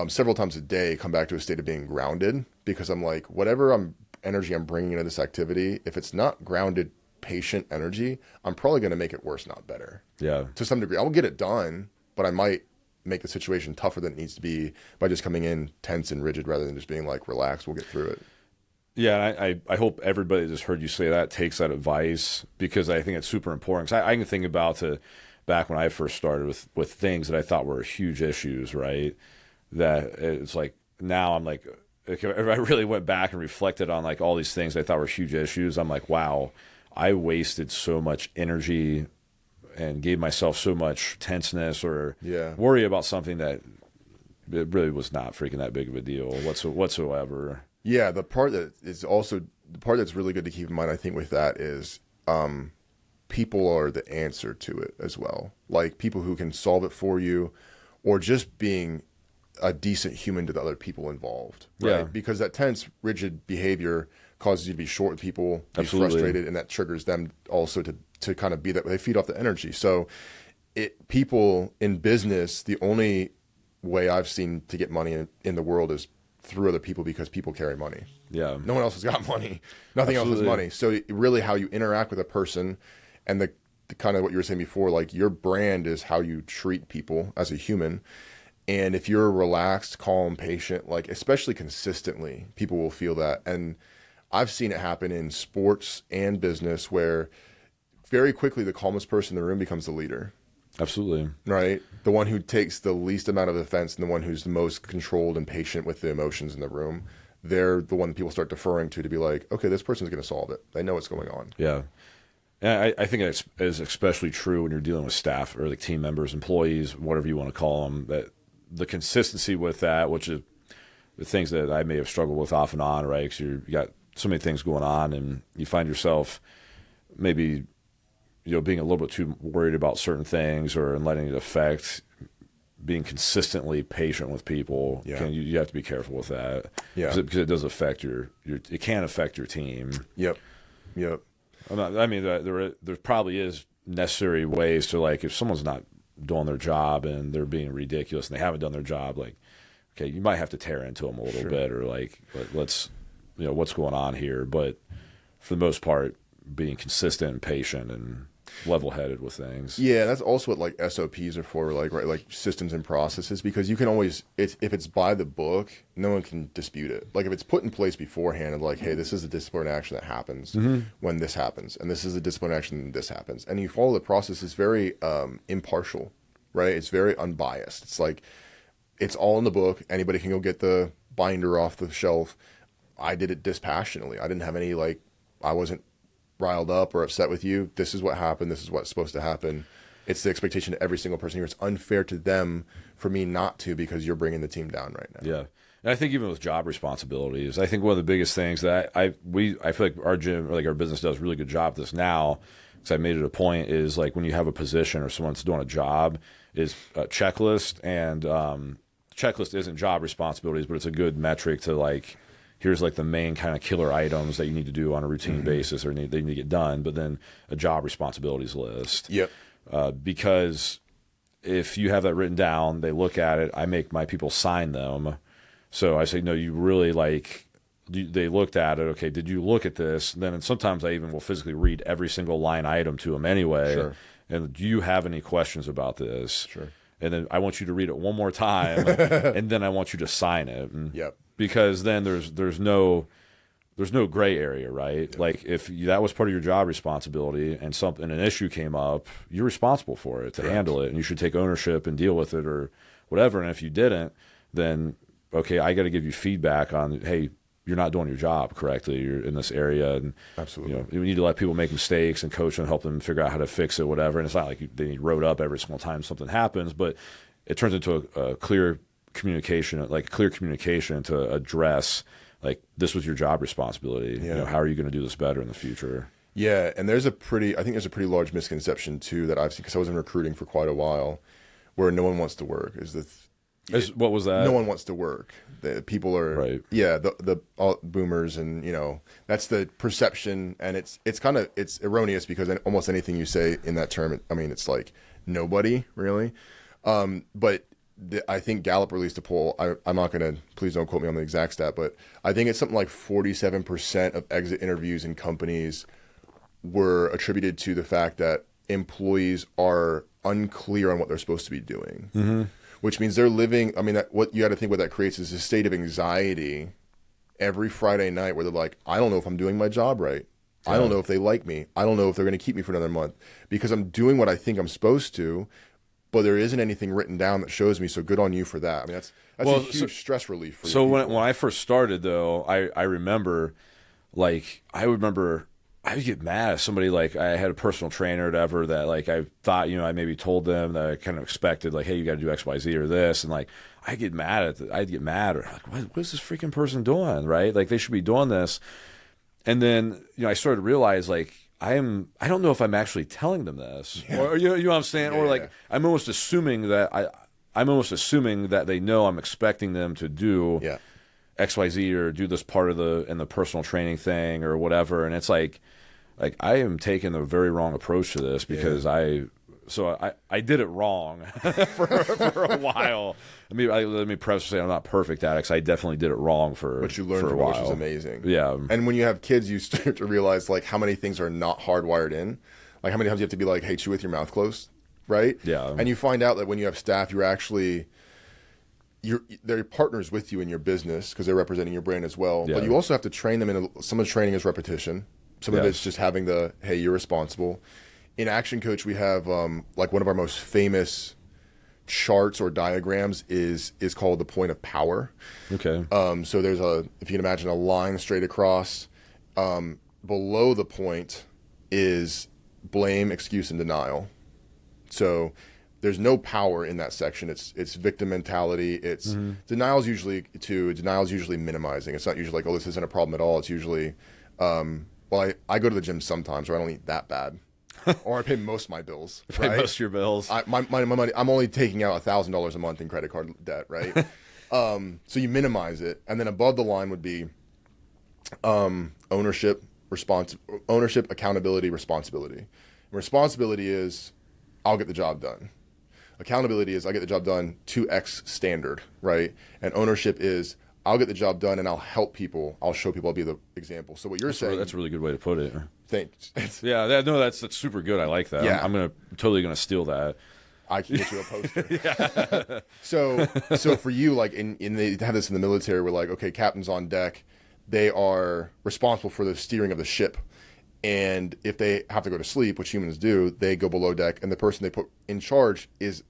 several times a day, come back to a state of being grounded because I'm like, whatever energy I'm bringing into this activity, if it's not grounded, patient energy, I'm probably going to make it worse, not better. To some degree. I'll get it done, but I might make the situation tougher than it needs to be by just coming in tense and rigid rather than just being like, relax, we'll get through it. I hope everybody that just heard you say that takes that advice because I think it's super important. Because I can think about back when I first started with things that I thought were huge issues, right? That it's like now I'm like, if I really went back and reflected on like all these things I thought were huge issues, I'm like, wow, I wasted so much energy and gave myself so much tenseness or worry about something that it really was not freaking that big of a deal whatsoever. The part that's really good to keep in mind, I think, with that is people are the answer to it as well. Like people who can solve it for you or just being a decent human to the other people involved. Right? Because that tense, rigid behavior causes you to be short with people, be frustrated, and that triggers them also to kind of be that. They feed off the energy. So people in business, the only way I've seen to get money in the world is through other people because people carry money. No one else has got money. Nothing else has money. So really how you interact with a person and the kind of what you were saying before, like your brand is how you treat people as a human. And if you're relaxed, calm, patient, like especially consistently, people will feel that. And I've seen it happen in sports and business where very quickly the calmest person in the room becomes the leader. Absolutely. Right? The one who takes the least amount of offense and the one who's the most controlled and patient with the emotions in the room. They're the one people start deferring to be like, okay, this person's going to solve it. They know what's going on. And I think it is especially true when you're dealing with staff or like team members, employees, whatever you want to call them, that the consistency with that, which is the things that I may have struggled with off and on, right? Because you got so many things going on and you find yourself maybe, being a little bit too worried about certain things or letting it affect being consistently patient with people. You have to be careful with that. Because it does affect it can affect your team. Yep. I mean, there probably is necessary ways to, like, if someone's not doing their job and they're being ridiculous and they haven't done their job, like, okay, you might have to tear into them a little bit or like, let's, what's going on here. But for the most part, being consistent and patient and level-headed with things. Yeah, that's also what like SOPs are for, like systems and processes, because you can always, if it's by the book, no one can dispute it. Like if it's put in place beforehand of like, hey, this is a disciplinary action that happens when this happens, and this is a disciplinary action when this happens, and you follow the process, it's very impartial, right? It's very unbiased. It's like, it's all in the book. Anybody can go get the binder off the shelf. I did it dispassionately. I didn't have any, like, I wasn't riled up or upset with you. This is what happened. This is what's supposed to happen. It's the expectation of every single person here. It's unfair to them for me not to, because you're bringing the team down right now. Yeah. And I think even with job responsibilities, I think one of the biggest things that I feel like our gym, or like our business, does a really good job of this now, because I made it a point, is like when you have a position or someone's doing a job, is a checklist. And checklist isn't job responsibilities, but it's a good metric to, like, here's like the main kind of killer items that you need to do on a routine basis or they need to get done, but then a job responsibilities list. Yep. Because if you have that written down, they look at it, I make my people sign them. So I say, no, you really, like, they looked at it. Okay, did you look at this? Then and sometimes I even will physically read every single line item to them anyway. Sure. And do you have any questions about this? Sure. And then I want you to read it one more time, and then I want you to sign it. And Yep. Because then there's no gray area, right? Yep. Like if that was part of your job responsibility, and an issue came up, you're responsible for it to Correct. handle it, and you should take ownership and deal with it or whatever. And if you didn't, then okay, I got to give you feedback on, hey, you're not doing your job correctly. You're in this area, and Absolutely. you need to let people make mistakes and coach them, help them figure out how to fix it, whatever. And it's not like they need wrote up every single time something happens, but it turns into a clear communication, to address like this was your job responsibility. Yeah. How are you going to do this better in the future? Yeah, and I think there's a pretty large misconception too that I've seen because I was in recruiting for quite a while, where no one wants to work. What was that? No one wants to work. The people are right. Yeah, the all boomers, and that's the perception, and it's erroneous because almost anything you say in that term, it's like nobody really. But I think Gallup released a poll. I'm not gonna, please don't quote me on the exact stat, but I think it's something like 47% of exit interviews in companies were attributed to the fact that employees are unclear on what they're supposed to be doing. Mm-hmm. Which means they're living, what you got to think what that creates is a state of anxiety every Friday night where they're like, I don't know if I'm doing my job right. Yeah. I don't know if they like me. I don't know if they're going to keep me for another month because I'm doing what I think I'm supposed to, but there isn't anything written down that shows me, so good on you for that. That's a huge stress relief for you. So when I first started, though, I remember, I would get mad at somebody, like I had a personal trainer or whatever that like I thought, I maybe told them that I kind of expected like, hey, you got to do X, Y, Z or this. And like, I'd get mad or like, what is this freaking person doing? Right. Like they should be doing this. And then, I started to realize like, I don't know if I'm actually telling them this or, you know what I'm saying? Yeah, or like, I'm almost assuming that they know I'm expecting them to do X, Y, Z or do this part of the personal training thing or whatever. And it's like I am taking a very wrong approach to this because I did it wrong for a while. Let me preface say I'm not perfect at it 'cause I definitely did it wrong but you learned from it, which is amazing. Yeah. And when you have kids, you start to realize like how many things are not hardwired in. Like how many times you have to be like, hey, chew with your mouth closed, right? Yeah. And you find out that when you have staff, they're partners with you in your business because they're representing your brand as well. Yeah. But you also have to train them some of the training is repetition. Some of it's just having hey, you're responsible. In Action Coach, we have like one of our most famous charts or diagrams is called the point of power. Okay. So there's if you can imagine a line straight across, below the point is blame, excuse, and denial. So there's no power in that section. It's victim mentality. It's denial's usually minimizing. It's not usually like, oh, this isn't a problem at all. It's usually, I go to the gym sometimes where I don't eat that bad, or I pay most of my bills. Pay most of your bills. My money. I'm only taking out $1,000 a month in credit card debt, right? So you minimize it, and then above the line would be ownership, accountability, responsibility. And responsibility is I'll get the job done. Accountability is I get the job done to X standard, right? And ownership is I'll get the job done and I'll help people. I'll show people. I'll be the example. So what you're saying... That's a really good way to put it. Thanks. That's super good. I like that. Yeah. I'm totally going to steal that. I can get you a poster. So for you, like, they have this in the military where, like, okay, captain's on deck. They are responsible for the steering of the ship. And if they have to go to sleep, which humans do, they go below deck, and the person they put in charge is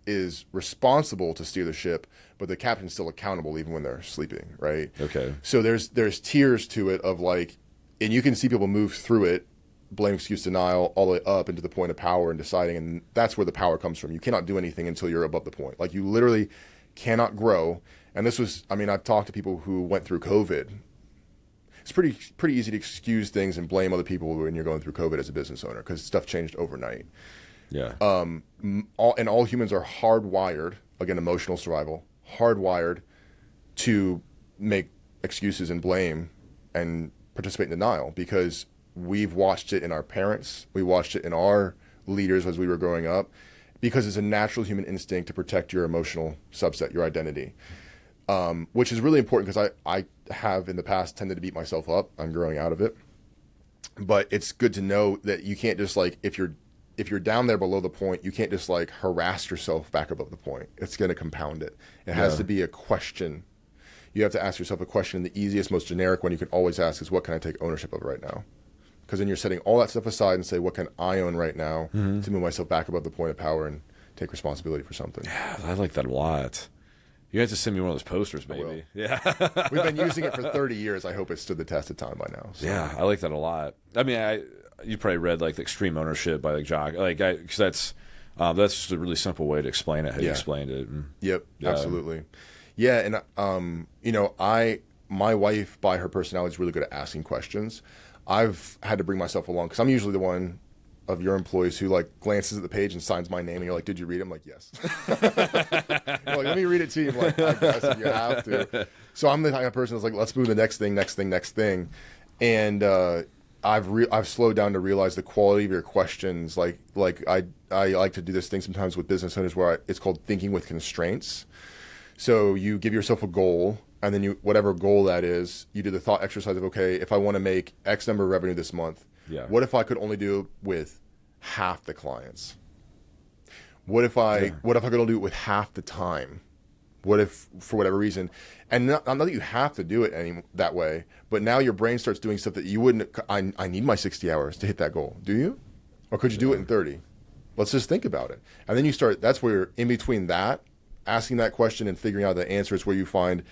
responsible to steer the ship, but the captain's still accountable even when they're sleeping, right? Okay. So there's tiers to it of like, and you can see people move through it, blame, excuse, denial, all the way up into the point of power and deciding, and that's where the power comes from. You cannot do anything until you're above the point. Like you literally cannot grow. And this was, I've talked to people who went through COVID. It's pretty easy to excuse things and blame other people when you're going through COVID as a business owner because stuff changed overnight. Yeah. All humans are hardwired, again, emotional survival, hardwired to make excuses and blame and participate in denial because we've watched it in our parents. We watched it in our leaders as we were growing up because it's a natural human instinct to protect your emotional subset, your identity. which is really important because I have in the past tended to beat myself up. I'm growing out of it. But it's good to know that you can't just like, if you're down there below the point, you can't just like harass yourself back above the point. It's going to compound it. It has to be a question. You have to ask yourself a question. The easiest, most generic one you can always ask is, what can I take ownership of right now? Because then you're setting all that stuff aside and say, what can I own right now to move myself back above the point of power and take responsibility for something? Yeah, I like that a lot. You have to send me one of those posters, maybe. Yeah. We've been using it for 30 years. I hope it stood the test of time by now. So. Yeah, I like that a lot. I mean, you probably read like the Extreme Ownership by like Jock, because that's just a really simple way to explain it. How you explained it. And, yep, absolutely. Yeah, and my wife, by her personality, is really good at asking questions. I've had to bring myself along because I'm usually the one of your employees who like glances at the page and signs my name, and you're like, "Did you read it?" I'm like, "Yes." You're like, "Let me read it to you." I'm like, "I guess if you have to." So I'm the kind of person that's like, "Let's move to the next thing," and I've slowed down to realize the quality of your questions. Like I like to do this thing sometimes with business owners where it's called thinking with constraints. So you give yourself a goal, and then whatever goal that is, you do the thought exercise of, okay, if I want to make X number of revenue this month, what if I could only do it with half the clients? What if I could only do it with half the time? What if, for whatever reason, and not that you have to do it that way, but now your brain starts doing stuff that you wouldn't. I need my 60 hours to hit that goal. Do you? Or could you do it in 30? Let's just think about it. And then you start, that's where you're in between that, asking that question and figuring out the answer is where you find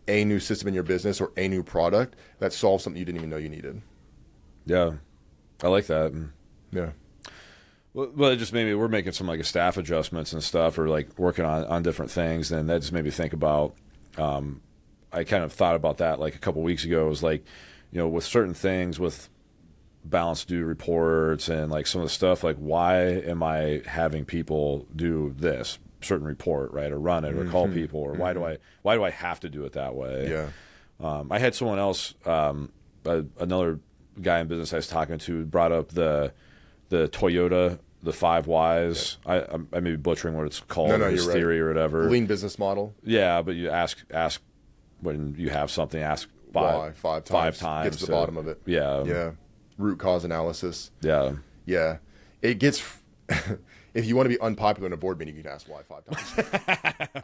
a new system in your business or a new product that solves something you didn't even know you needed. Yeah. I like that. Yeah. Well, it just maybe we're making some like staff adjustments and stuff, or like working on different things, and that just made me think about. I kind of thought about that like a couple weeks ago. It was like, with certain things, with balance due reports and like some of the stuff, like why am I having people do this certain report, right, or run it, or call people, or why do I have to do it that way? Yeah. I had someone else, another guy in business I was talking to, brought up the Toyota, the 5 Whys. I may be butchering what it's called, his theory or whatever. Lean business model. Yeah, but you ask when you have something, ask why 5 times. Get to the bottom of it. Yeah. Yeah. Root cause analysis. Yeah. Yeah. It gets. If you want to be unpopular in a board meeting, you can ask why 5 times.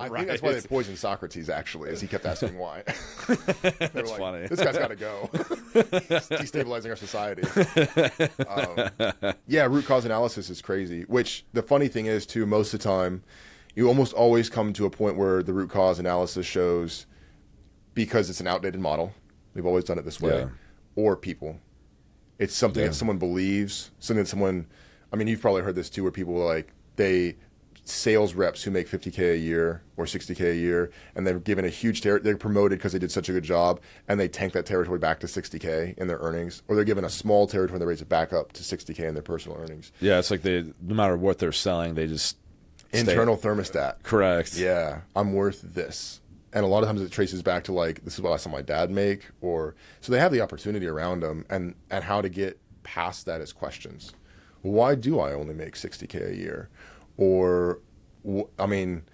I think that's why they poisoned Socrates, actually, as he kept asking why. That's like, funny. This guy's got to go. He's destabilizing our society. Root cause analysis is crazy, which the funny thing is, too, most of the time, you almost always come to a point where the root cause analysis shows, because it's an outdated model, we've always done it this way, or people. It's something that someone believes, something that someone... I mean, you've probably heard this too, where people are like, sales reps who make $50K a year or $60K a year, and they're given a huge they're promoted because they did such a good job, and they tank that territory back to $60K in their earnings, or they're given a small territory and they raise it back up to $60K in their personal earnings. Yeah, it's like no matter what they're selling, they just internal thermostat. Correct. Yeah, I'm worth this. And a lot of times it traces back to like, this is what I saw my dad make, so they have the opportunity around them, and how to get past that as questions. Why do I only make $60K a year? Or, I mean,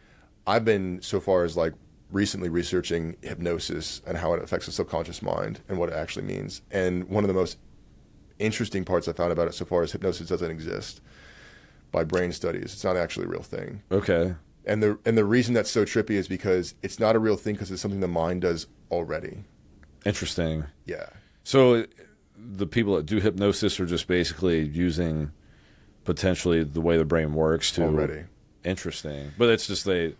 I've been so far as like recently researching hypnosis and how it affects the subconscious mind and what it actually means. And one of the most interesting parts I found about it so far is hypnosis doesn't exist by brain studies. It's not actually a real thing. Okay. And the reason that's so trippy is because it's not a real thing because it's something the mind does already. Interesting. Yeah. So the people that do hypnosis are just basically using potentially the way the brain works to already. Interesting, but it's just they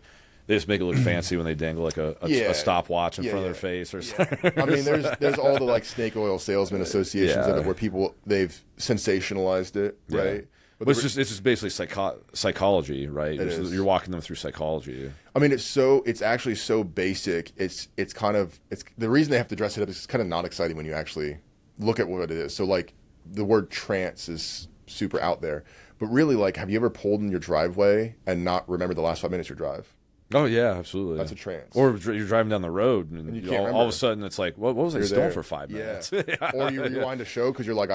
just make it look fancy when they dangle like a stopwatch in front of their face or something. I mean, there's all the like snake oil salesman associations of it where people they've sensationalized it, right? But it's just basically psychology, right? You're walking them through psychology. I mean, it's actually so basic. It's the reason they have to dress it up is it's kind of not exciting when you actually look at what it is. So like the word trance is super out there, but really, like, have you ever pulled in your driveway and not remember the last 5 minutes of your drive? Oh yeah, absolutely. That's a trance. Or you're driving down the road and you all of a sudden it's like, what was I still for 5 minutes? Yeah. Or you rewind a show because you're like,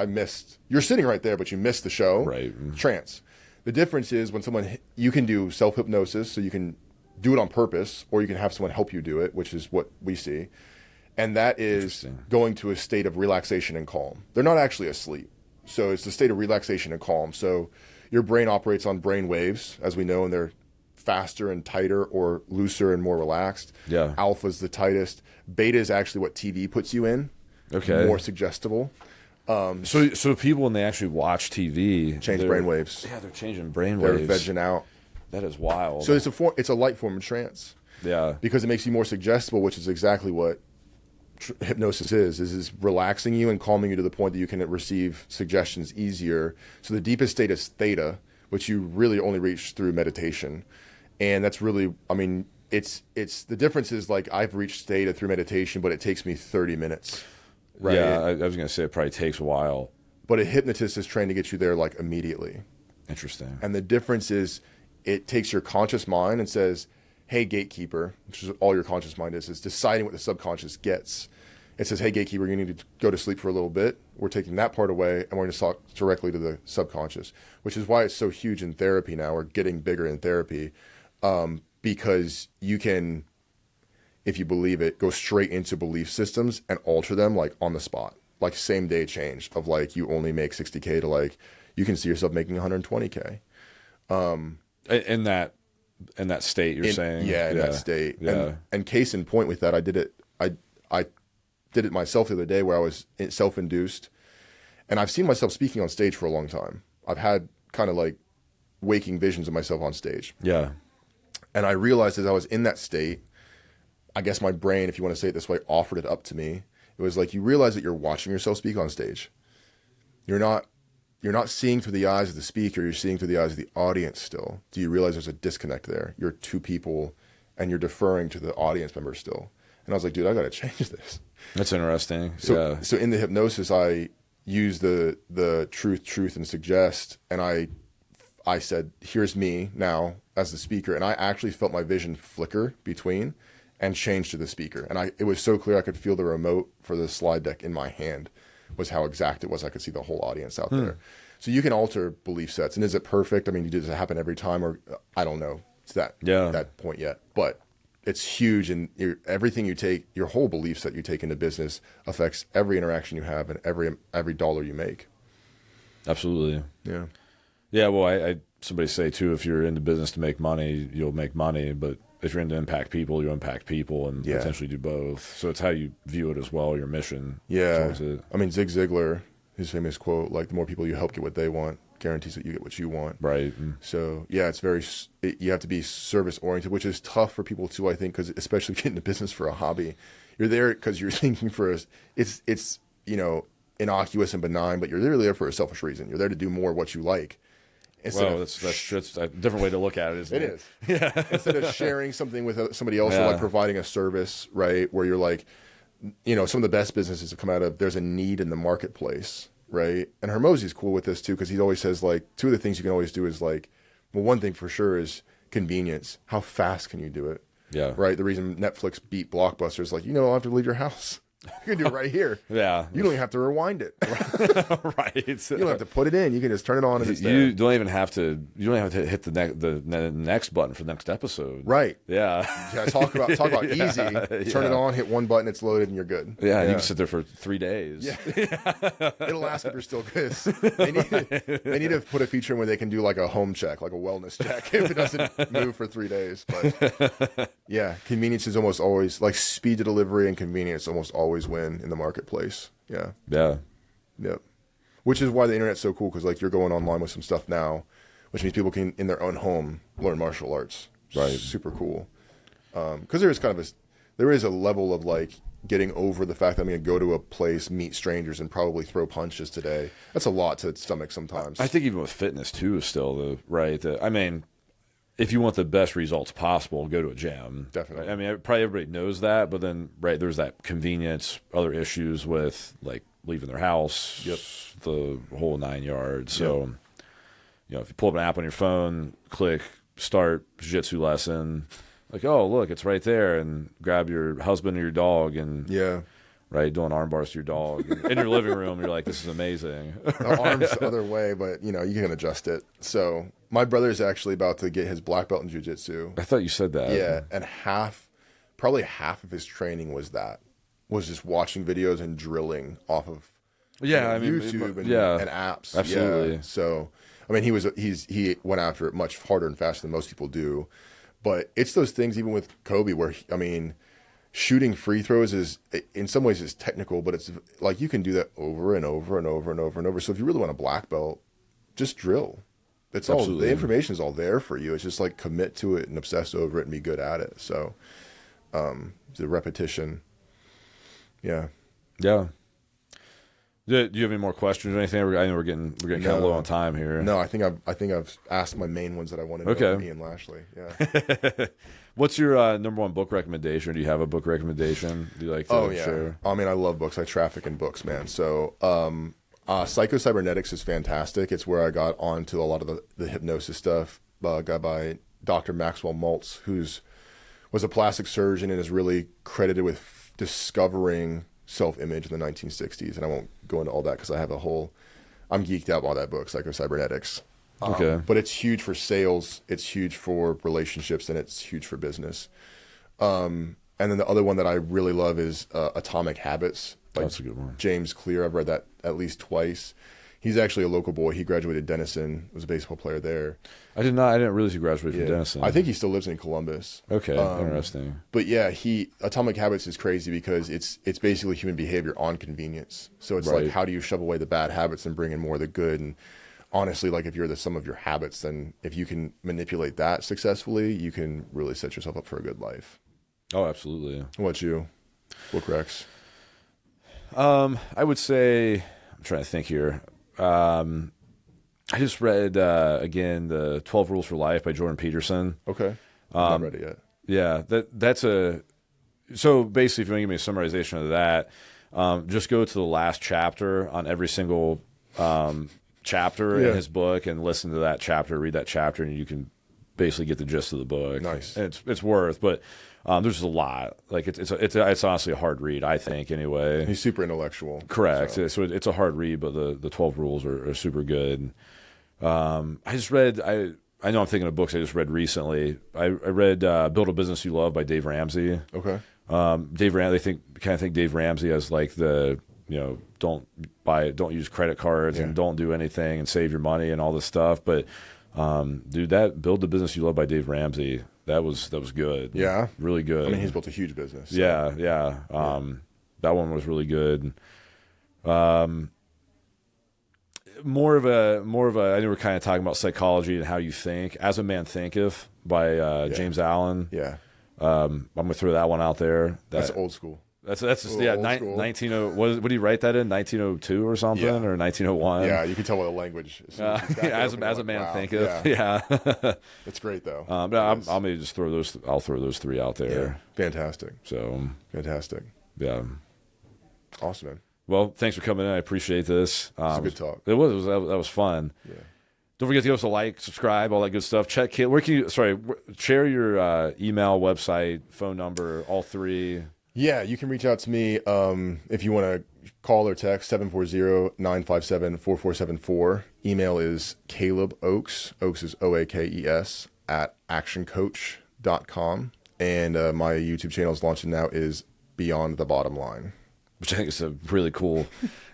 you're sitting right there, but you missed the show. Right. Trance. The difference is when you can do self-hypnosis, so you can do it on purpose, or you can have someone help you do it, which is what we see. And that is going to a state of relaxation and calm. They're not actually asleep. So it's a state of relaxation and calm. So your brain operates on brain waves, as we know, and they're faster and tighter or looser and more relaxed. Yeah. Alpha's the tightest. Beta is actually what TV puts you in. Okay. More suggestible. So people, when they actually watch TV, Change brain waves. Yeah, they're changing brain They're waves. vegging out. That is wild. So it's a light form of trance. Yeah. Because it makes you more suggestible, which is exactly what hypnosis is relaxing you and calming you to the point that you can receive suggestions easier. So the deepest state is theta, which you really only reach through meditation. And that's really, I mean, it's the difference is like I've reached theta through meditation, but it takes me 30 minutes. Right? Yeah, I was going to say it probably takes a while. But a hypnotist is trained to get you there like immediately. Interesting. And the difference is it takes your conscious mind and says, hey, gatekeeper, which is all your conscious mind is deciding what the subconscious gets. It says, hey, gatekeeper, you need to go to sleep for a little bit. We're taking that part away, and we're going to talk directly to the subconscious, which is why it's so huge in therapy now, or getting bigger in therapy, because you can, if you believe it, go straight into belief systems and alter them like on the spot, like same day change of like you only make 60K to like you can see yourself making 120K. In that state, you're saying? Yeah, in that state. Yeah. And case in point with that, I did it myself the other day where I was self-induced. And I've seen myself speaking on stage for a long time. I've had kind of like waking visions of myself on stage. Yeah. And I realized as I was in that state, I guess my brain, if you want to say it this way, offered it up to me. It was like you realize that you're watching yourself speak on stage. You're not seeing through the eyes of the speaker, you're seeing through the eyes of the audience still. Do you realize there's a disconnect there? You're two people and you're deferring to the audience member still. And I was like, dude, I got to change this. That's interesting. So in the hypnosis, I use the truth, and suggest. And I said, here's me now as the speaker. And I actually felt my vision flicker between and change to the speaker. And it was so clear I could feel the remote for the slide deck in my hand. Was how exact it was. I could see the whole audience out there. So you can alter belief sets. And is it perfect? I mean, does it happen every time? Or I don't know. It's that point yet. But it's huge. And everything you take, your whole belief set you take into business affects every interaction you have and every dollar you make. Absolutely. Yeah. Yeah, well, somebody say, too, if you're into business to make money, you'll make money. But if you're into impact people, you impact people and potentially do both. So it's how you view it as well, your mission. Yeah. I mean, Zig Ziglar, his famous quote, like, the more people you help get what they want, guarantees that you get what you want. Right. So, yeah, you have to be service-oriented, which is tough for people, too, I think, because especially getting into business for a hobby. You're there because you're thinking it's innocuous and benign, but you're literally there for a selfish reason. You're there to do more what you like. Well, that's a different way to look at it, isn't it? It is. Yeah. Instead of sharing something with somebody else or like providing a service, right, where you're like, some of the best businesses have come out of there's a need in the marketplace, right? And Hormozy's cool with this too because he always says like two of the things you can always do is like, well, one thing for sure is convenience. How fast can you do it? Yeah. Right? The reason Netflix beat Blockbuster is like, you don't have to leave your house. You can do it right here. Yeah. You don't even have to rewind it. Right. You don't have to put it in. You can just turn it on and it's there. You don't even have to hit the next button for the next episode. Right. Yeah. Yeah, talk about easy. Turn it on, hit one button, it's loaded, and you're good. Yeah, you can sit there for 3 days. Yeah. It'll last if you're still good. They need to put a feature in where they can do like a home check, like a wellness check, if it doesn't move for 3 days. But yeah, convenience is almost always, like speed to delivery and convenience almost always win in the marketplace. Yeah. Yeah. Yep. Which is why the internet's so cool, because like you're going online with some stuff now, which means people can, in their own home, learn martial arts. Right. Super cool. Because there is a level of like getting over the fact that I'm going to go to a place, meet strangers, and probably throw punches today. That's a lot to stomach sometimes. I think even with fitness too is still I mean, if you want the best results possible, go to a gym. Definitely. I mean, probably everybody knows that, but then there's that convenience, other issues with like leaving their house, the whole 9 yards. So, if you pull up an app on your phone, click start jiu-jitsu lesson, like, oh, look, it's right there, and grab your husband or your dog and right? Doing arm bars to your dog in your living room. You're like, this is amazing. The arm's the other way, but you can adjust it. So my brother's actually about to get his black belt in jiu-jitsu. I thought you said that. Yeah, and probably half of his training was just watching videos and drilling off of YouTube and apps. Absolutely. Yeah. So I mean, he went after it much harder and faster than most people do. But it's those things, even with Kobe, where shooting free throws is in some ways is technical, but it's like you can do that over and over and over and over and over. So if you really want a black belt, just drill. It's all the information is all there for you. It's just like commit to it and obsess over it and be good at it. So the repetition. Yeah. Yeah. Do you have any more questions or anything? I know we're getting kind of low on time here. No, I think I've asked my main ones that I wanted to know from Ian Lashley. Yeah. What's your number one book recommendation? Do you have a book recommendation? Do you like to share? I mean, I love books. I traffic in books, man. So Psycho-Cybernetics is fantastic. It's where I got onto a lot of the hypnosis stuff. A guy by Dr. Maxwell Maltz, was a plastic surgeon and is really credited with discovering self-image in the 1960s. And I won't go into all that because I'm geeked out by that book, Psycho-Cybernetics. Okay. But it's huge for sales, it's huge for relationships, and it's huge for business. And then the other one that I really love is Atomic Habits. That's a good one. James Clear. I've read that at least twice. He's actually a local boy. He graduated Denison, was a baseball player there. I didn't realize he graduated from Denison. I think he still lives in Columbus. Okay, interesting. But yeah, Atomic Habits is crazy because it's basically human behavior on convenience. So it's like, how do you shove away the bad habits and bring in more of the good? And honestly, like if you're the sum of your habits, then if you can manipulate that successfully, you can really set yourself up for a good life. Oh, absolutely. What about you? Book Rex? I would say, I'm trying to think here. I just read again the 12 Rules for Life by Jordan Peterson. Okay, I've not read it yet. Yeah, that's so basically, if you want to give me a summarization of that, just go to the last chapter on every single chapter in his book and listen to that chapter, read that chapter, and you can basically get the gist of the book. Nice. And it's worth, but there's a lot. Like it's honestly a hard read, I think. Anyway, he's super intellectual. Correct. So it's a hard read, but the 12 rules are super good. I just read. I know I'm thinking of books I just read recently. I read Build a Business You Love by Dave Ramsey. Okay. Dave Ramsey. Kind of think Dave Ramsey as like the don't use credit cards and don't do anything and save your money and all this stuff, but. Dude, that Build the Business You Love by Dave Ramsey, that was good. Yeah. Really good. I mean, he's built a huge business. So. Yeah. That one was really good. More of a, I know we're kind of talking about psychology and how you think. As a Man Thinketh by James Allen. Yeah. I'm going to throw that one out there. That's old school. That's just, 1900. What did he write that in? 1902 or something, or 1901? Yeah, you can tell by the language. As a man thinketh. Yeah. It's great though. But I'll maybe just throw those. I'll throw those three out there. Yeah. Fantastic. So fantastic. Yeah. Awesome, man. Well, thanks for coming in. I appreciate this. It's a good talk. It was. That was fun. Yeah. Don't forget to give us a like, subscribe, all that good stuff. Share your email, website, phone number, all three. Yeah, you can reach out to me if you want to call or text 740-957-4474. Email is Caleb Oakes. Oakes is Oakes @actioncoach.com. And my YouTube channel is launching now is Beyond the Bottom Line. Which I think is a really cool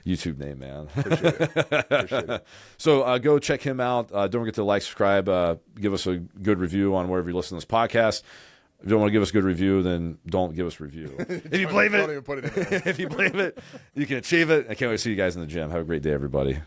YouTube name, man. Appreciate it. So go check him out. Don't forget to like, subscribe, give us a good review on wherever you listen to this podcast. If you don't want to give us a good review, then don't give us a review. If you believe it, don't even put it in there. If you believe it, you can achieve it. I can't wait to see you guys in the gym. Have a great day, everybody.